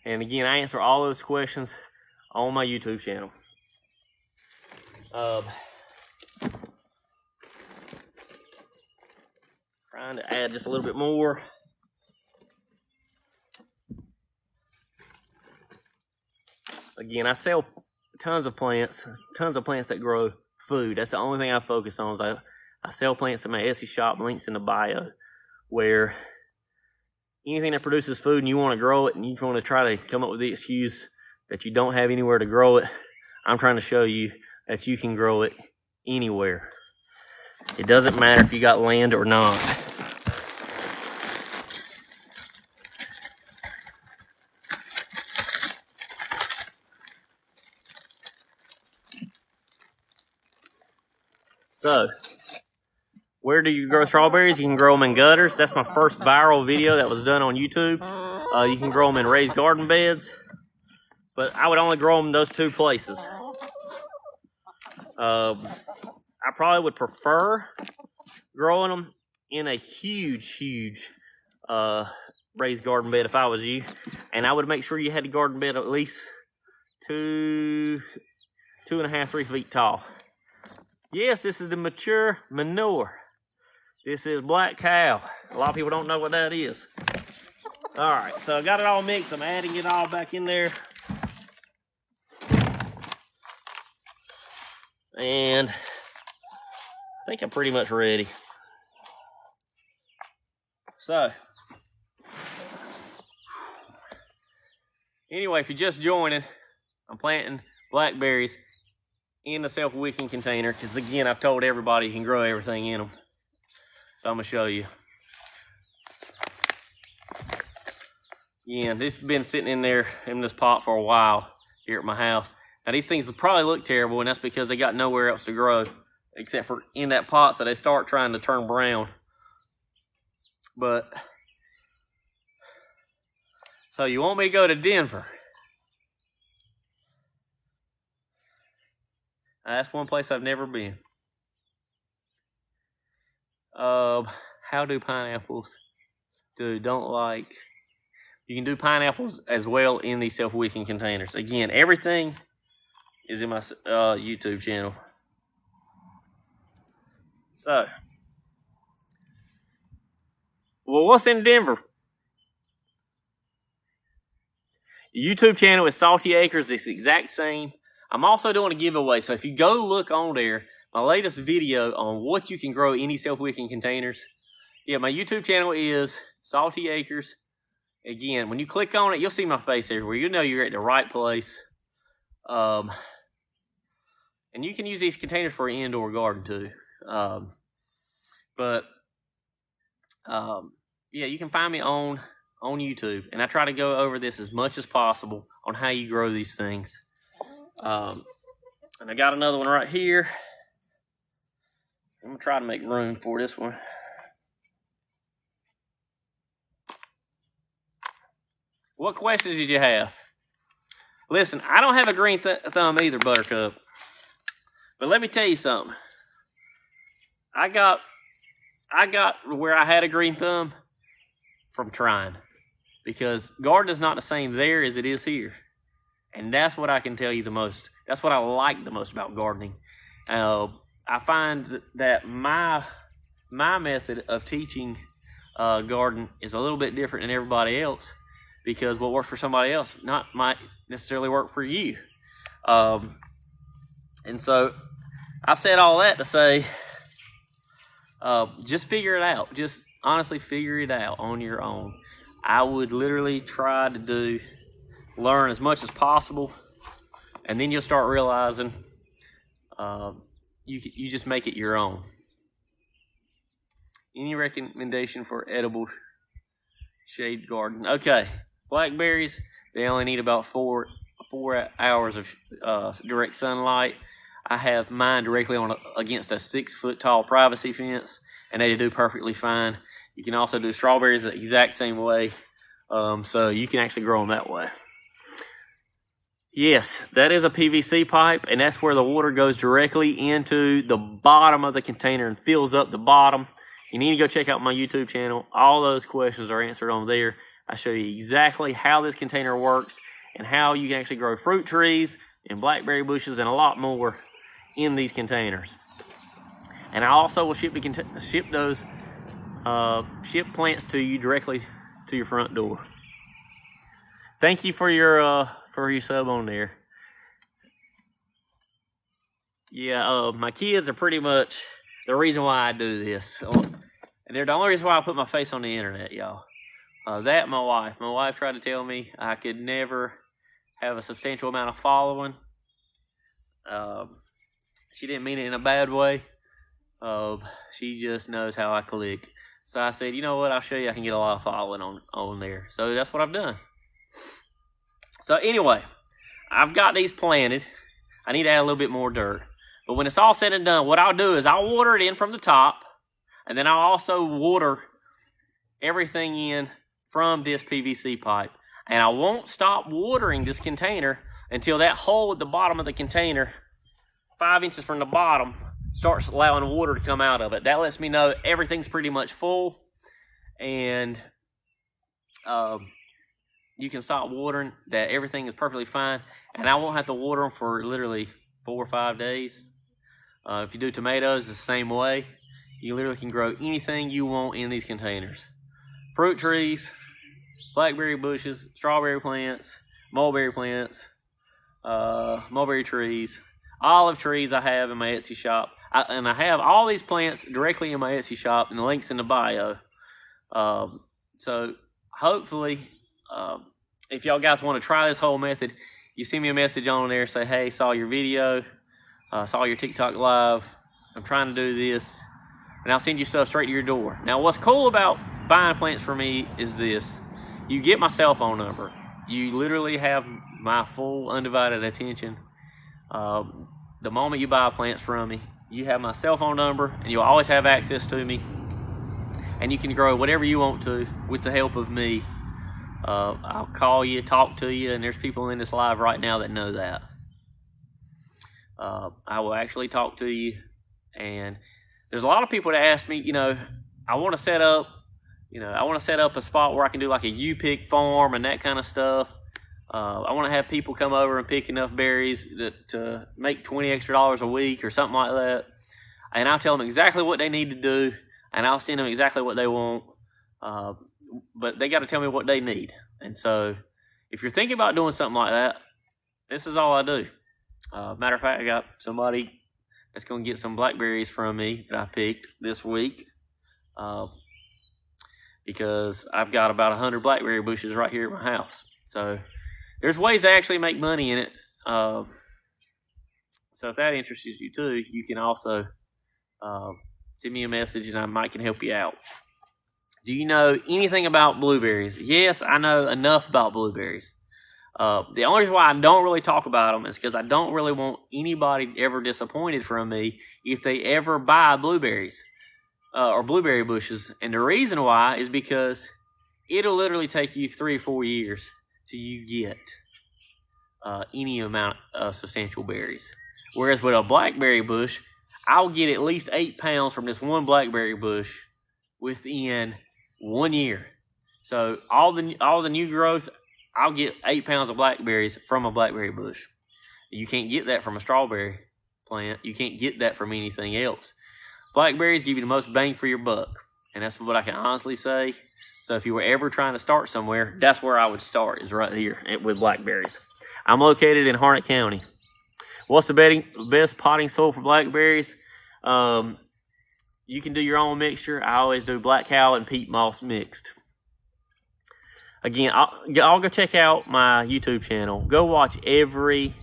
And again, I answer all those questions on my YouTube channel. Trying to add just a little bit more. Again, I sell tons of plants that grow food. That's the only thing I focus on. Is I sell plants in my Etsy shop, links in the bio, where anything that produces food and you want to grow it and you want to try to come up with the excuse that you don't have anywhere to grow it, I'm trying to show you that you can grow it anywhere. It doesn't matter if you got land or not. So, where do you grow strawberries? You can grow them in gutters. That's my first viral video that was done on YouTube. You can grow them in raised garden beds, but I would only grow them in those two places. I probably would prefer growing them in a huge raised garden bed if I was you, and I would make sure you had a garden bed at least 2.5, 3 feet tall. Yes, this is the mature manure. This is black cow. A lot of people don't know what that is. All right, so I got it all mixed. I'm adding it all back in there. And I think I'm pretty much ready. So, anyway, if you're just joining, I'm planting blackberries in the self-wicking container, because again, I've told everybody you can grow everything in them. So I'm gonna show you. Again, this has been sitting in there in this pot for a while here at my house. Now these things will probably look terrible, and that's because they got nowhere else to grow except for in that pot, so they start trying to turn brown. But, so you want me to go to Denver? That's one place I've never been. How do pineapples do? Don't like. You can do pineapples as well in these self-wicking containers. Again, everything is in my YouTube channel. So, well, what's in Denver? YouTube channel is Salty Acres. It's the exact same. I'm also doing a giveaway, so if you go look on there, my latest video on what you can grow in these self-wicking containers. Yeah, my YouTube channel is Salty Acres. Again, when you click on it, you'll see my face everywhere. You know you're at the right place. And you can use these containers for an indoor garden too. Yeah, you can find me on YouTube, and I try to go over this as much as possible on how you grow these things. And I got another one right here. I'm gonna try to make room for this one. What questions did you have? Listen, I don't have a green thumb either, Buttercup. But let me tell you something. I got where I had a green thumb from trying. Because gardening is not the same there as it is here. And that's what I can tell you the most. That's what I like the most about gardening. I find that my method of teaching garden is a little bit different than everybody else, because what works for somebody else might necessarily work for you. And so I've said all that to say, just figure it out. Just honestly figure it out on your own. I would literally try to learn as much as possible, and then you'll start realizing you just make it your own. Any recommendation for edible shade garden? Okay, blackberries, they only need about four hours of direct sunlight. I have mine directly against a 6-foot tall privacy fence, and they do perfectly fine. You can also do strawberries the exact same way, so you can actually grow them that way. Yes, that is a PVC pipe, and that's where the water goes directly into the bottom of the container and fills up the bottom. You need to go check out my YouTube channel. All those questions are answered on there. I show you exactly how this container works and how you can actually grow fruit trees and blackberry bushes and a lot more in these containers. And I also will ship those plants to you directly to your front door. Thank you for your sub on there. Yeah, my kids are pretty much the reason why I do this. And they're the only reason why I put my face on the internet, y'all. That, my wife. My wife tried to tell me I could never have a substantial amount of following. She didn't mean it in a bad way. She just knows how I click. So I said, you know what? I'll show you I can get a lot of following on there. So that's what I've done. So anyway, I've got these planted. I need to add a little bit more dirt. But when it's all said and done, what I'll do is I'll water it in from the top. And then I'll also water everything in from this PVC pipe. And I won't stop watering this container until that hole at the bottom of the container, 5 inches from the bottom, starts allowing water to come out of it. That lets me know everything's pretty much full. And you can stop watering, that everything is perfectly fine. And I won't have to water them for literally 4 or 5 days. If you do tomatoes, it's the same way. You literally can grow anything you want in these containers. Fruit trees, blackberry bushes, strawberry plants, mulberry plants, mulberry trees, olive trees I have in my Etsy shop. And I have all these plants directly in my Etsy shop, and the link's in the bio. So hopefully, if y'all guys want to try this whole method, you send me a message on there, say, hey, saw your video, saw your TikTok live, I'm trying to do this, and I'll send you stuff straight to your door. Now, what's cool about buying plants from me is this. You get my cell phone number. You literally have my full undivided attention. The moment you buy plants from me, you have my cell phone number, and you'll always have access to me. And you can grow whatever you want to with the help of me. I'll call you, talk to you, and there's people in this live right now that know that. I will actually talk to you, and there's a lot of people that ask me, I want to set up a spot where I can do like a U-pick farm and that kind of stuff. I want to have people come over and pick enough berries to make $20 extra a week or something like that. And I'll tell them exactly what they need to do, and I'll send them exactly what they want. But they got to tell me what they need. And so if you're thinking about doing something like that, this is all I do. Matter of fact, I got somebody that's going to get some blackberries from me that I picked this week. Because I've got about 100 blackberry bushes right here at my house. So there's ways to actually make money in it. So if that interests you too, you can also send me a message and I might can help you out. Do you know anything about blueberries? Yes, I know enough about blueberries. The only reason why I don't really talk about them is because I don't really want anybody ever disappointed from me if they ever buy blueberries or blueberry bushes. And the reason why is because it'll literally take you 3 or 4 years till you get any amount of substantial berries. Whereas with a blackberry bush, I'll get at least 8 pounds from this one blackberry bush within 1 year. So all the new growth, I'll get 8 pounds of blackberries from a blackberry bush. You can't get that from a strawberry plant. You can't get that from anything else. Blackberries give you the most bang for your buck, and that's what I can honestly say. So if you were ever trying to start somewhere, that's where I would start, is right here with blackberries. I'm located in Harnett County. What's the best potting soil for blackberries? You can do your own mixture. I always do black cow and peat moss mixed. Again, I'll go check out my YouTube channel. Go watch every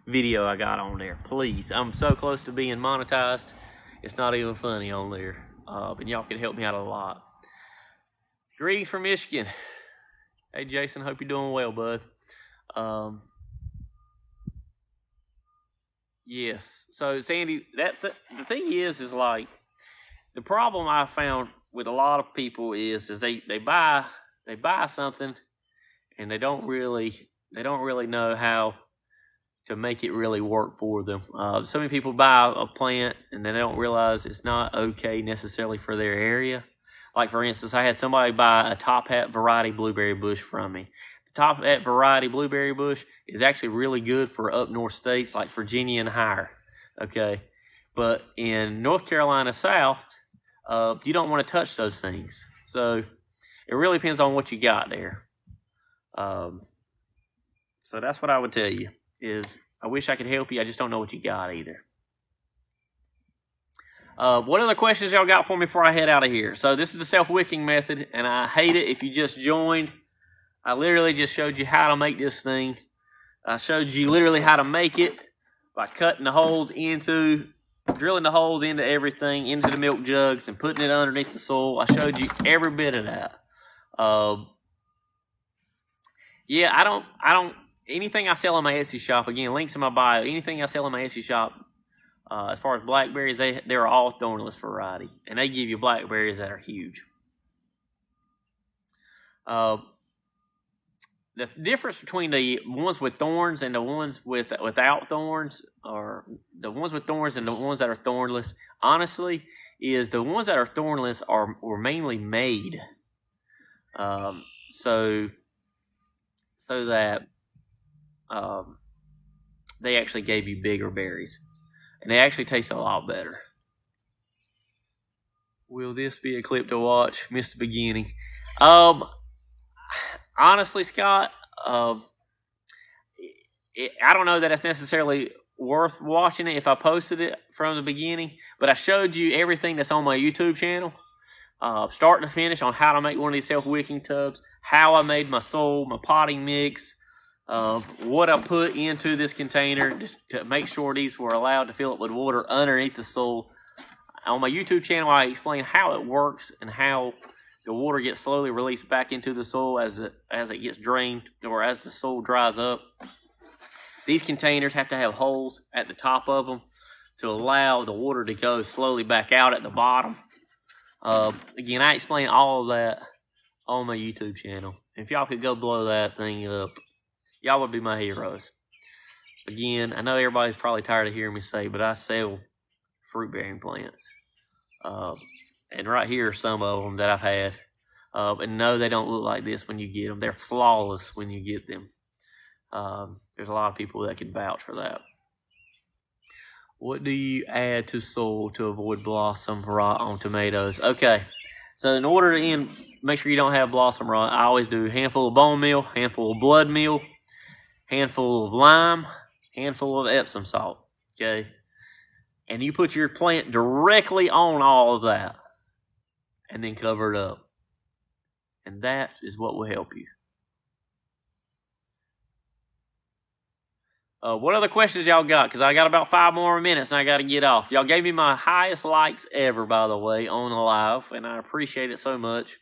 video I got on there, please. I'm so close to being monetized. It's not even funny on there. But y'all can help me out a lot. Greetings from Michigan. Hey, Jason, hope you're doing well, bud. Yes. So, Sandy, the thing is like, the problem I found with a lot of people is they buy something and they don't really know how to make it really work for them. So many people buy a plant and they don't realize it's not okay necessarily for their area. Like, for instance, I had somebody buy a top hat variety blueberry bush from me. The top of that variety, blueberry bush, is actually really good for up north states like Virginia and higher. Okay, but in North Carolina South, you don't want to touch those things. So it really depends on what you got there. So that's what I would tell you is I wish I could help you. I just don't know what you got either. What other questions y'all got for me before I head out of here? So this is the self-wicking method, and I hate it if you just joined. I literally just showed you how to make this thing. I showed you literally how to make it by cutting the holes into, drilling the holes into everything, into the milk jugs, and putting it underneath the soil. I showed you every bit of that. Yeah, I don't, anything I sell in my Etsy shop, again, links in my bio, anything I sell in my Etsy shop, as far as blackberries, they're all thornless variety, and they give you blackberries that are huge. The difference between the ones with thorns and the ones without thorns, or the ones with thorns and the ones that are thornless, honestly, is the ones that are thornless were mainly made so that they actually gave you bigger berries, and they actually taste a lot better. Will this be a clip to watch? Missed the beginning. Honestly, Scott, I don't know that it's necessarily worth watching it if I posted it from the beginning, but I showed you everything that's on my YouTube channel, start to finish, on how to make one of these self-wicking tubs, how I made my soil, my potting mix, what I put into this container just to make sure these were allowed to fill up with water underneath the soil. On my YouTube channel, I explain how it works and how the water gets slowly released back into the soil as it gets drained, or as the soil dries up. These containers have to have holes at the top of them to allow the water to go slowly back out at the bottom. Again, I explain all of that on my YouTube channel. If y'all could go blow that thing up, y'all would be my heroes. Again, I know everybody's probably tired of hearing me say, but I sell fruit-bearing plants. And right here are some of them that I've had. And no, they don't look like this when you get them. They're flawless when you get them. There's a lot of people that can vouch for that. What do you add to soil to avoid blossom rot on tomatoes? Okay, so in order to make sure you don't have blossom rot, I always do a handful of bone meal, handful of blood meal, handful of lime, handful of Epsom salt. Okay, and you put your plant directly on all of that, and then cover it up. And that is what will help you. What other questions y'all got? Because I got about 5 more minutes and I got to get off. Y'all gave me my highest likes ever, by the way, on the live, and I appreciate it so much.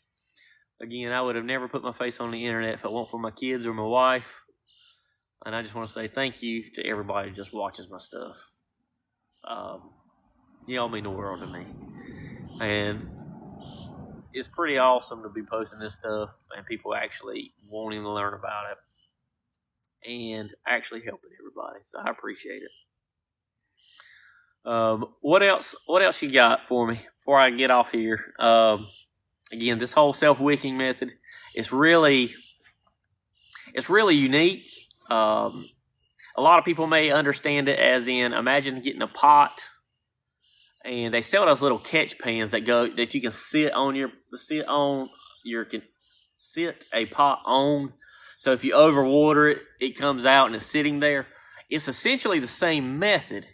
Again, I would have never put my face on the internet if it weren't for my kids or my wife. And I just want to say thank you to everybody who just watches my stuff. Y'all mean the world to me. And it's pretty awesome to be posting this stuff and people actually wanting to learn about it and actually helping everybody. So I appreciate it. What else you got for me before I get off here? Again, this whole self-wicking method is really unique. A lot of people may understand it as in, imagine getting a pot, and they sell those little catch pans that you can sit a pot on. So if you overwater it, it comes out and it's sitting there. It's essentially the same method,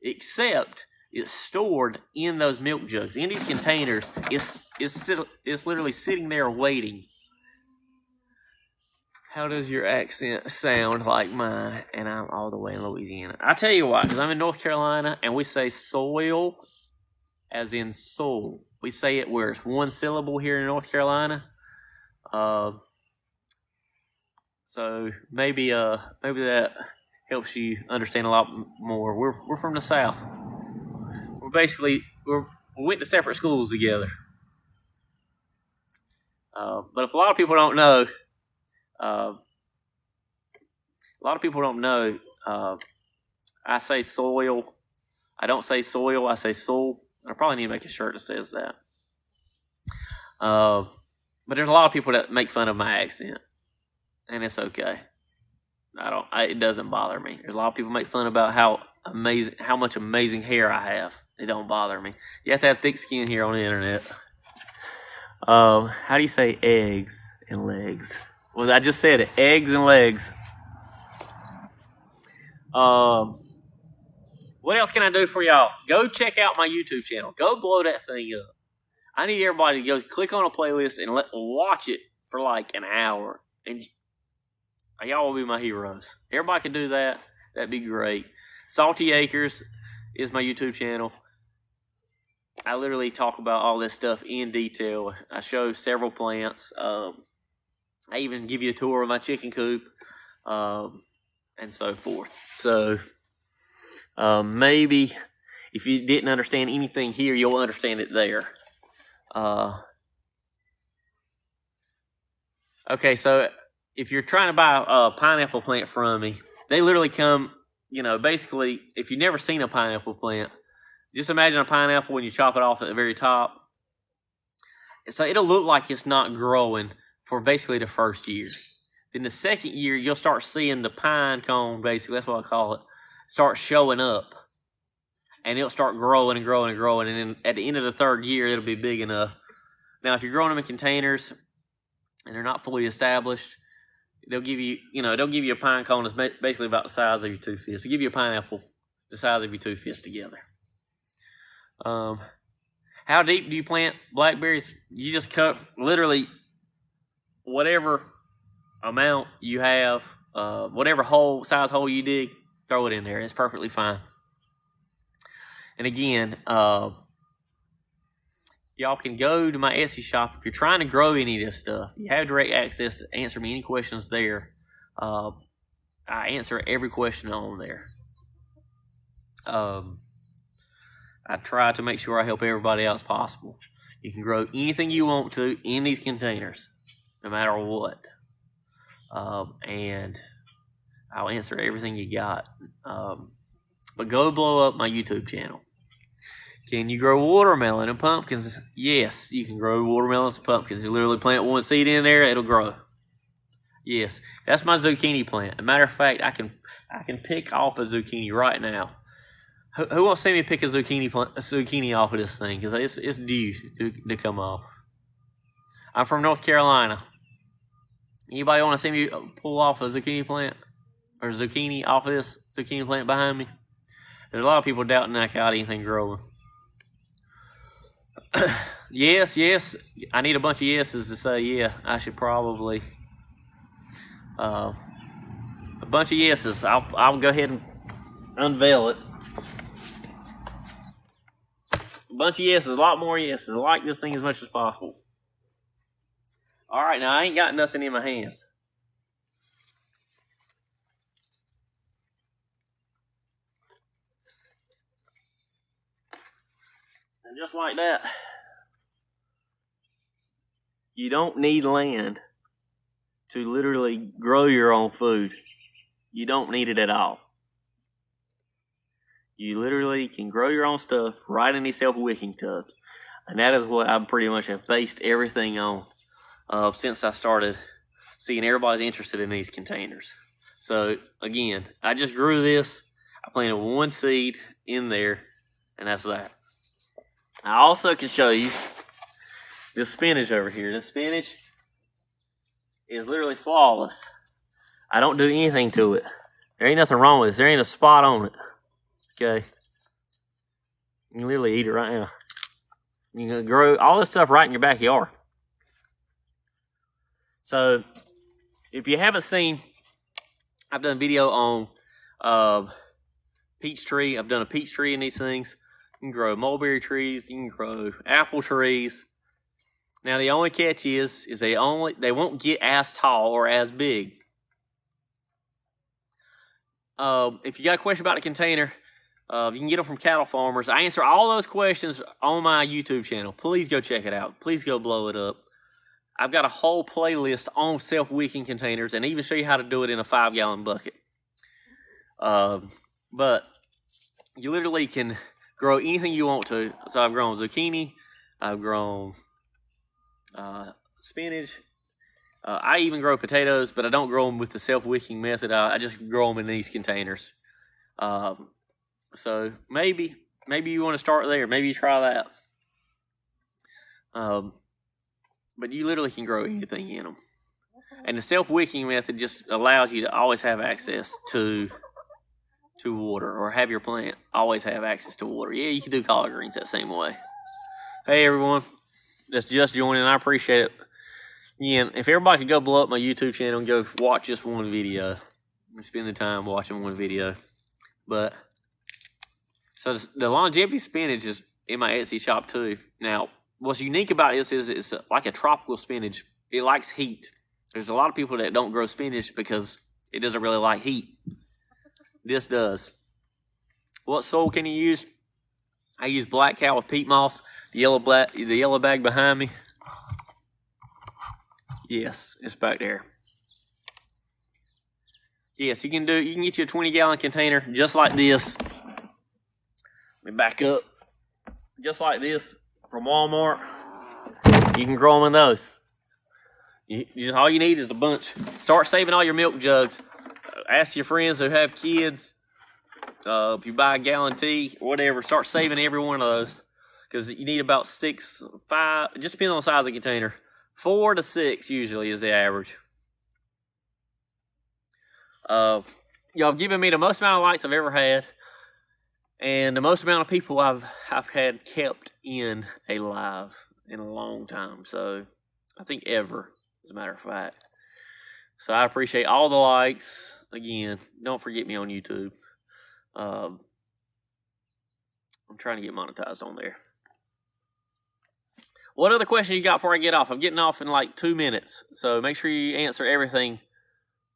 except it's stored in those milk jugs, in these containers. It's literally sitting there waiting. How does your accent sound like mine? And I'm all the way in Louisiana. I tell you why, because I'm in North Carolina and we say soil as in soul. We say it where it's one syllable here in North Carolina. So maybe that helps you understand a lot more. We're from the South. We went to separate schools together. But if a lot of people don't know, I say soil. I don't say soil, I say soul. I probably need to make a shirt that says that. But there's a lot of people that make fun of my accent. and it's okay. It doesn't bother me. There's a lot of people make fun about how much amazing hair I have. It don't bother me. You have to have thick skin here on the internet. How do you say eggs and legs? Well, I just said it. Eggs and legs. What else can I do for y'all? Go check out my YouTube channel. Go blow that thing up. I need everybody to go click on a playlist and watch it for like an hour. And y'all will be my heroes. Everybody can do that. That'd be great. Salty Acres is my YouTube channel. I literally talk about all this stuff in detail. I show several plants. I even give you a tour of my chicken coop, and so forth. So maybe if you didn't understand anything here, you'll understand it there. Okay, so if you're trying to buy a pineapple plant from me, they literally come, basically, if you've never seen a pineapple plant, just imagine a pineapple when you chop it off at the very top. So it'll look like it's not growing for basically the first year. Then the second year, you'll start seeing the pine cone, basically, that's what I call it, start showing up. And it'll start growing and growing and growing. And then at the end of the third year, it'll be big enough. Now, if you're growing them in containers and they're not fully established, they'll give you a pine cone that's basically about the size of your two fists. They'll give you a pineapple the size of your two fists together. How deep do you plant blackberries? You just cut literally whatever amount you have, whatever size hole you dig, throw it in there. It's perfectly fine. And again, y'all can go to my Etsy shop if you're trying to grow any of this stuff. You have direct access to answer me any questions there. I answer every question on there. I try to make sure I help everybody else possible. You can grow anything you want to in these containers, no matter what. And I'll answer everything you got. But go blow up my YouTube channel. Can you grow watermelon and pumpkins? Yes, you can grow watermelons and pumpkins. You literally plant one seed in there, it'll grow. Yes, that's my zucchini plant. As a matter of fact, I can pick off a zucchini right now. Who wants to see me pick a zucchini off of this thing? Because it's due to come off. I'm from North Carolina. Anybody want to see me pull off a zucchini plant? Or zucchini off of this zucchini plant behind me? There's a lot of people doubting I got anything growing. Yes. I need a bunch of yeses to say, yeah, I should probably. A bunch of yeses. I'll go ahead and unveil it. A bunch of yeses, a lot more yeses. I like this thing as much as possible. All right, now I ain't got nothing in my hands. And just like that, you don't need land to literally grow your own food. You don't need it at all. You literally can grow your own stuff right in these self-wicking tubs. And that is what I pretty much have based everything on since I started seeing everybody's interested in these containers. So, again, I just grew this. I planted one seed in there, and that's that. I also can show you this spinach over here. This spinach is literally flawless. I don't do anything to it. There ain't nothing wrong with it. There ain't a spot on it. Okay. You can literally eat it right now. You can grow all this stuff right in your backyard. So, if you haven't seen, I've done a video on peach tree. I've done a peach tree in these things. You can grow mulberry trees. You can grow apple trees. Now, the only catch is they won't get as tall or as big. If you got a question about the container, you can get them from cattle farmers. I answer all those questions on my YouTube channel. Please go check it out. Please go blow it up. I've got a whole playlist on self-wicking containers and even show you how to do it in a 5-gallon bucket. But you literally can grow anything you want to. So I've grown zucchini. I've grown spinach. I even grow potatoes, but I don't grow them with the self-wicking method. I just grow them in these containers. So maybe you want to start there. Maybe you try that. But you literally can grow anything in them. And the self-wicking method just allows you to always have access to water, or have your plant always have access to water. Yeah, you can do collard greens that same way. Hey, everyone. That's just joining. I appreciate it. Again, if everybody could go blow up my YouTube channel and go watch just one video, spend the time watching one video. But, so the longevity spinach is in my Etsy shop too. Now, what's unique about this is it's like a tropical spinach. It likes heat. There's a lot of people that don't grow spinach because it doesn't really like heat. This does. What soil can you use? I use black cow with peat moss. The yellow bag behind me. Yes, it's back there. Yes, you can get you a 20-gallon container just like this. Let me back up. Just like this from Walmart. You can grow them in those. All you need is a bunch. Start saving all your milk jugs. Ask your friends who have kids. If you buy a gallon tea or whatever, start saving every one of those. Because you need about 6, 5, it just depends on the size of the container. 4 to 6 usually is the average. Y'all have given me the most amount of likes I've ever had. And the most amount of people I've had kept in a live in a long time. So, I think ever, as a matter of fact. So, I appreciate all the likes. Again, don't forget me on YouTube. I'm trying to get monetized on there. What other question you got before I get off? I'm getting off in like 2 minutes. So, make sure you answer everything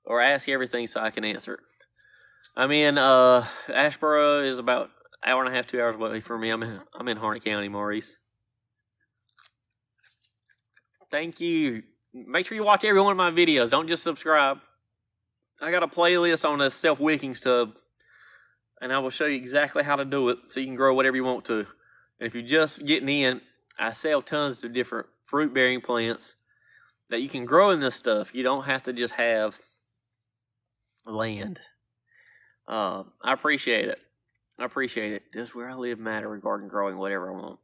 or ask everything so I can answer it. I'm in Asheboro is about an hour and a half, 2 hours away from me. I'm in Harnett County, Maurice. Thank you. Make sure you watch every one of my videos. Don't just subscribe. I got a playlist on the self-wicking stuff, and I will show you exactly how to do it so you can grow whatever you want to. And if you're just getting in, I sell tons of different fruit-bearing plants that you can grow in this stuff. You don't have to just have land. I appreciate it. Does where I live matter regarding growing whatever I want?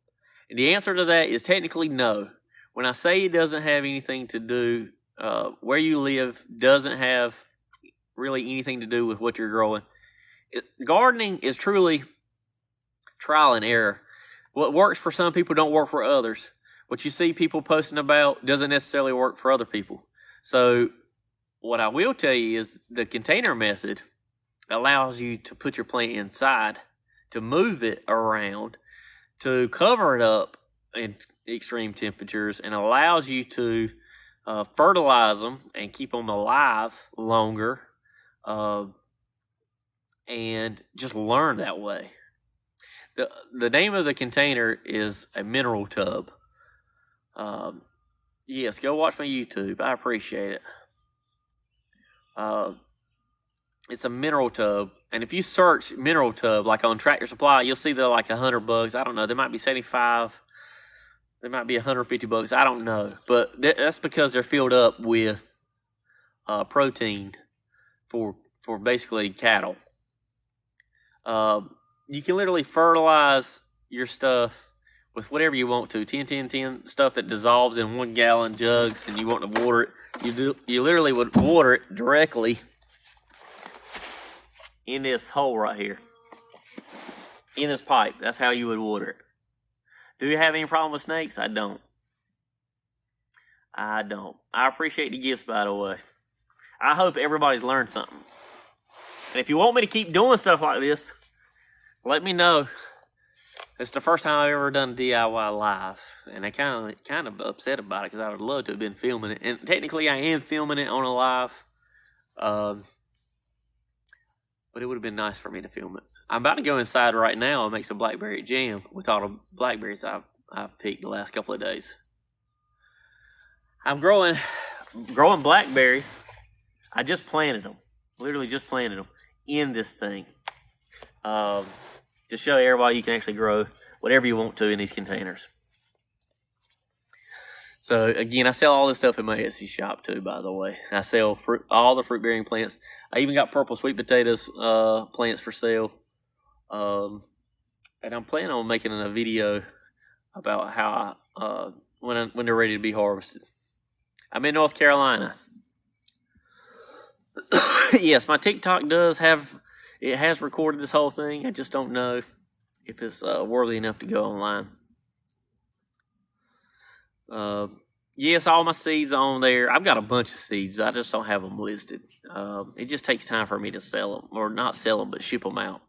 And the answer to that is technically no. When I say it doesn't have anything to do, where you live doesn't have really anything to do with what you're growing. Gardening is truly trial and error. What works for some people don't work for others. What you see people posting about doesn't necessarily work for other people. So what I will tell you is the container method allows you to put your plant inside, to move it around, to cover it up in extreme temperatures, and allows you to fertilize them and keep them alive longer, and just learn that way. The name of the container is a mineral tub. Yes, go watch my YouTube. I appreciate it. It's a mineral tub, and if you search mineral tub, like on Tractor Supply, you'll see they're like $100. I don't know. There might be 75. There might be $150. I don't know, but that's because they're filled up with protein for basically cattle. You can literally fertilize your stuff with whatever you want to. 10 stuff that dissolves in 1 gallon jugs, and you want to water it. You literally would water it directly in this hole right here, in this pipe. That's how you would water it. Do you have any problem with snakes? I don't. I appreciate the gifts, by the way. I hope everybody's learned something. And if you want me to keep doing stuff like this, let me know. It's the first time I've ever done DIY live, and I kind of upset about it because I would love to have been filming it. And technically, I am filming it on a live, but it would have been nice for me to film it. I'm about to go inside right now and make some blackberry jam with all the blackberries I've picked the last couple of days. I'm growing blackberries. I just planted them, literally just planted them in this thing. To show everybody you can actually grow whatever you want to in these containers. So again, I sell all this stuff in my Etsy shop too. By the way, I sell fruit, all the fruit bearing plants. I even got purple sweet potatoes plants for sale. And I'm planning on making a video about how when they're ready to be harvested. I'm in North Carolina. Yes, my TikTok has recorded this whole thing. I just don't know if it's worthy enough to go online. Yes, all my seeds are on there. I've got a bunch of seeds. I just don't have them listed. It just takes time for me to sell them, or not sell them, but ship them out.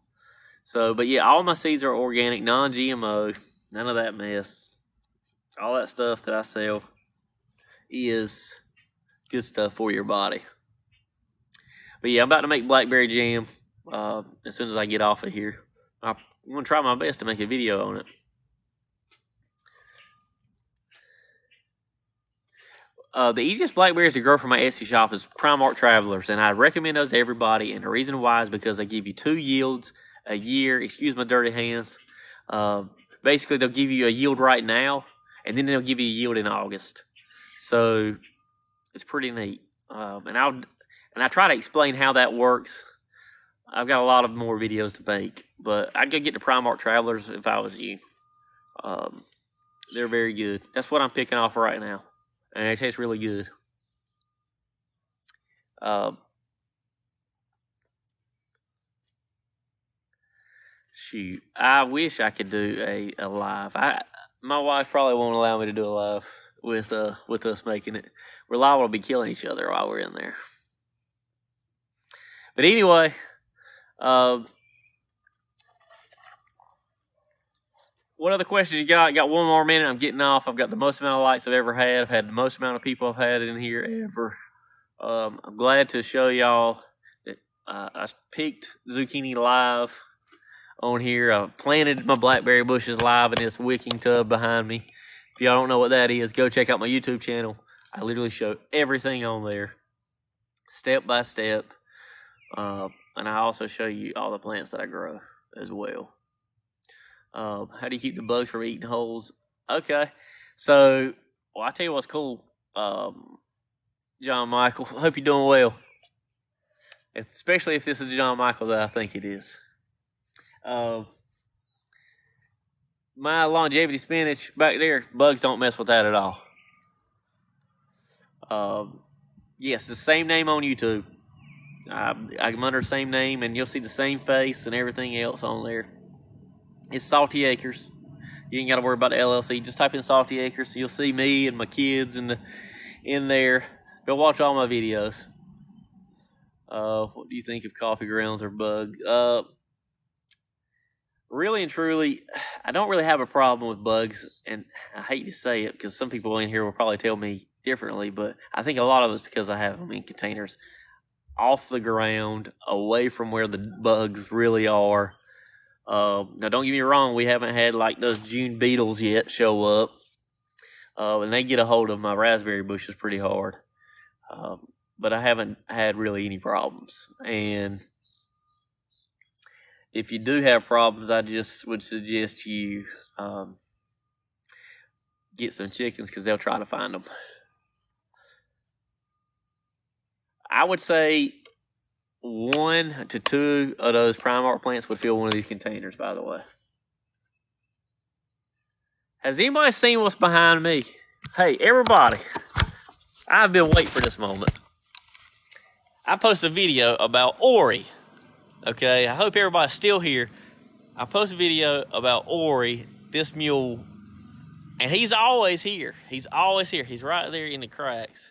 So, but yeah, all my seeds are organic, non-GMO, none of that mess. All that stuff that I sell is good stuff for your body. But yeah, I'm about to make blackberry jam as soon as I get off of here. I'm going to try my best to make a video on it. The easiest blackberries to grow from my Etsy shop is Primark Travelers, and I recommend those to everybody. And the reason why is because they give you 2 yields a year. Excuse my dirty hands. Basically, they'll give you a yield right now, and then they'll give you a yield in August. So it's pretty neat. And I try to explain how that works. I've got a lot of more videos to make, but I'd go get the Primark Travelers if I was you. They're very good. That's what I'm picking off right now, and it tastes really good. Shoot, I wish I could do a live. My wife probably won't allow me to do a live with us making it. We're liable to be killing each other while we're in there. But anyway, what other questions you got? Got one more minute. I'm getting off. I've got the most amount of likes I've ever had. I've had the most amount of people I've had in here ever. I'm glad to show y'all that I picked zucchini live on here. I planted my blackberry bushes live in this wicking tub behind me. If y'all don't know what that is, go check out my YouTube channel. I literally show everything on there, step by step. And I also show you all the plants that I grow as well. How do you keep the bugs from eating holes? Okay, so I tell you what's cool, John Michael. Hope you're doing well, especially if this is John Michael that I think it is. My longevity spinach back there, bugs don't mess with that at all. Yes, the same name on YouTube. I'm under the same name, and you'll see the same face and everything else on there. It's Salty Acres. You ain't got to worry about the LLC. Just type in Salty Acres. You'll see me and my kids in there. Go watch all my videos. What do you think of coffee grounds or bug? Really and truly, I don't really have a problem with bugs, and I hate to say it because some people in here will probably tell me differently, but I think a lot of it's because I have them in containers off the ground, away from where the bugs really are. Now, don't get me wrong, we haven't had like those June beetles yet show up, and they get a hold of my raspberry bushes pretty hard. But I haven't had really any problems. And if you do have problems, I just would suggest you get some chickens because they'll try to find them. I would say 1 to 2 of those Primark plants would fill one of these containers, by the way. Has anybody seen what's behind me? Hey, everybody, I've been waiting for this moment. I posted a video about Ori. Okay, I hope everybody's still here. I posted a video about Ori, this mule, and he's always here. He's always here. He's right there in the cracks.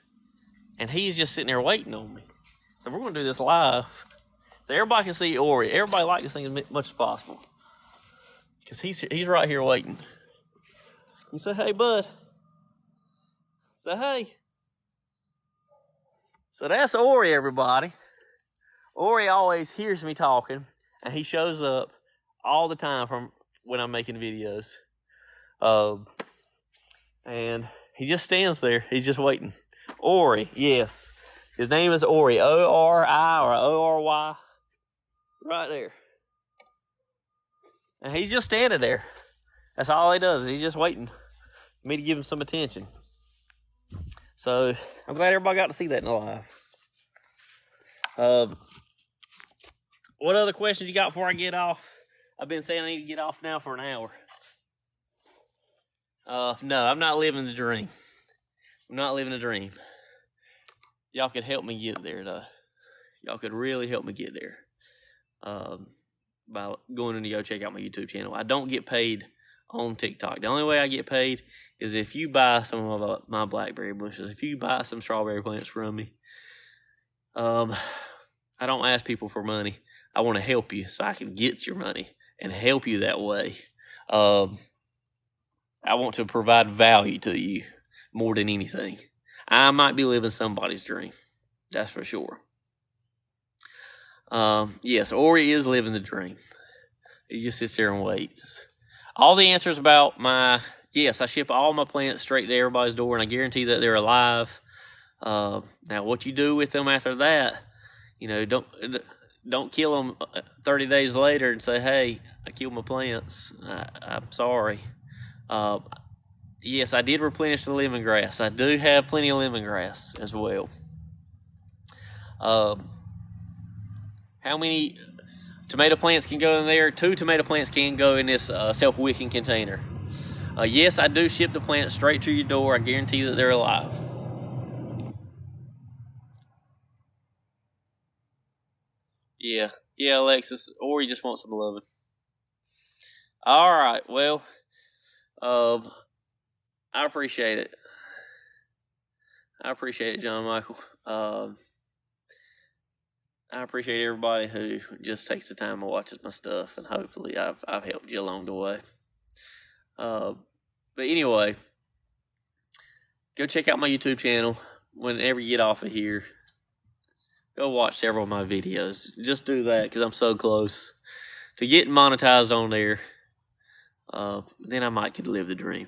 And he's just sitting there waiting on me. So we're going to do this live. So everybody can see Ori. Everybody likes this thing as much as possible. Because he's right here waiting. You say, hey, bud. Say, hey. So that's Ori, everybody. Ori always hears me talking. And he shows up all the time from when I'm making videos. And he just stands there. He's just waiting. Ori, yes. His name is Ori. O-R-I or O-R-Y. Right there. And he's just standing there. That's all he does. He's just waiting for me to give him some attention. So I'm glad everybody got to see that in the live. What other questions you got before I get off? I've been saying I need to get off now for an hour. No, I'm not living the dream. I'm not living the dream. Y'all could help me get there, though. Y'all could really help me get there. By going in to go check out my YouTube channel. I don't get paid on TikTok. The only way I get paid is if you buy some of my blackberry bushes. If you buy some strawberry plants from me. I don't ask people for money. I want to help you so I can get your money and help you that way. I want to provide value to you more than anything. I might be living somebody's dream. That's for sure. Yes, Ori is living the dream. He just sits there and waits. All the answers about yes, I ship all my plants straight to everybody's door, and I guarantee that they're alive. Now, what you do with them after that, don't kill them 30 days later and say, hey, I killed my plants. I'm sorry. Yes, I did replenish the lemongrass. I do have plenty of lemongrass as well. How many tomato plants can go in there? 2 tomato plants can go in this self-wicking container. Yes, I do ship the plants straight to your door. I guarantee that they're alive. Yeah, Alexis. Or you just want some loving. All right, well, I appreciate it. John Michael. I appreciate everybody who just takes the time and watches my stuff, and hopefully I've helped you along the way. But anyway, go check out my YouTube channel whenever you get off of here. Go watch several of my videos. Just do that because I'm so close to getting monetized on there. Then I might could live the dream.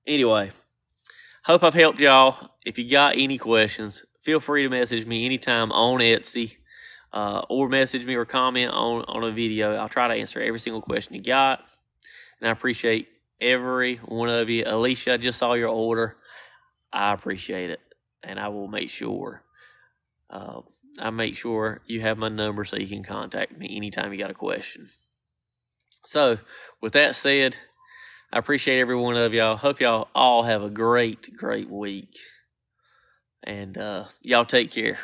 Anyway, hope I've helped y'all. If you got any questions, feel free to message me anytime on Etsy, or message me or comment on a video. I'll try to answer every single question you got. And I appreciate every one of you. Alicia, I just saw your order. I appreciate it. And I will make sure, you have my number so you can contact me anytime you got a question. So, with that said, I appreciate every one of y'all. Hope y'all all have a great, great week. And y'all take care.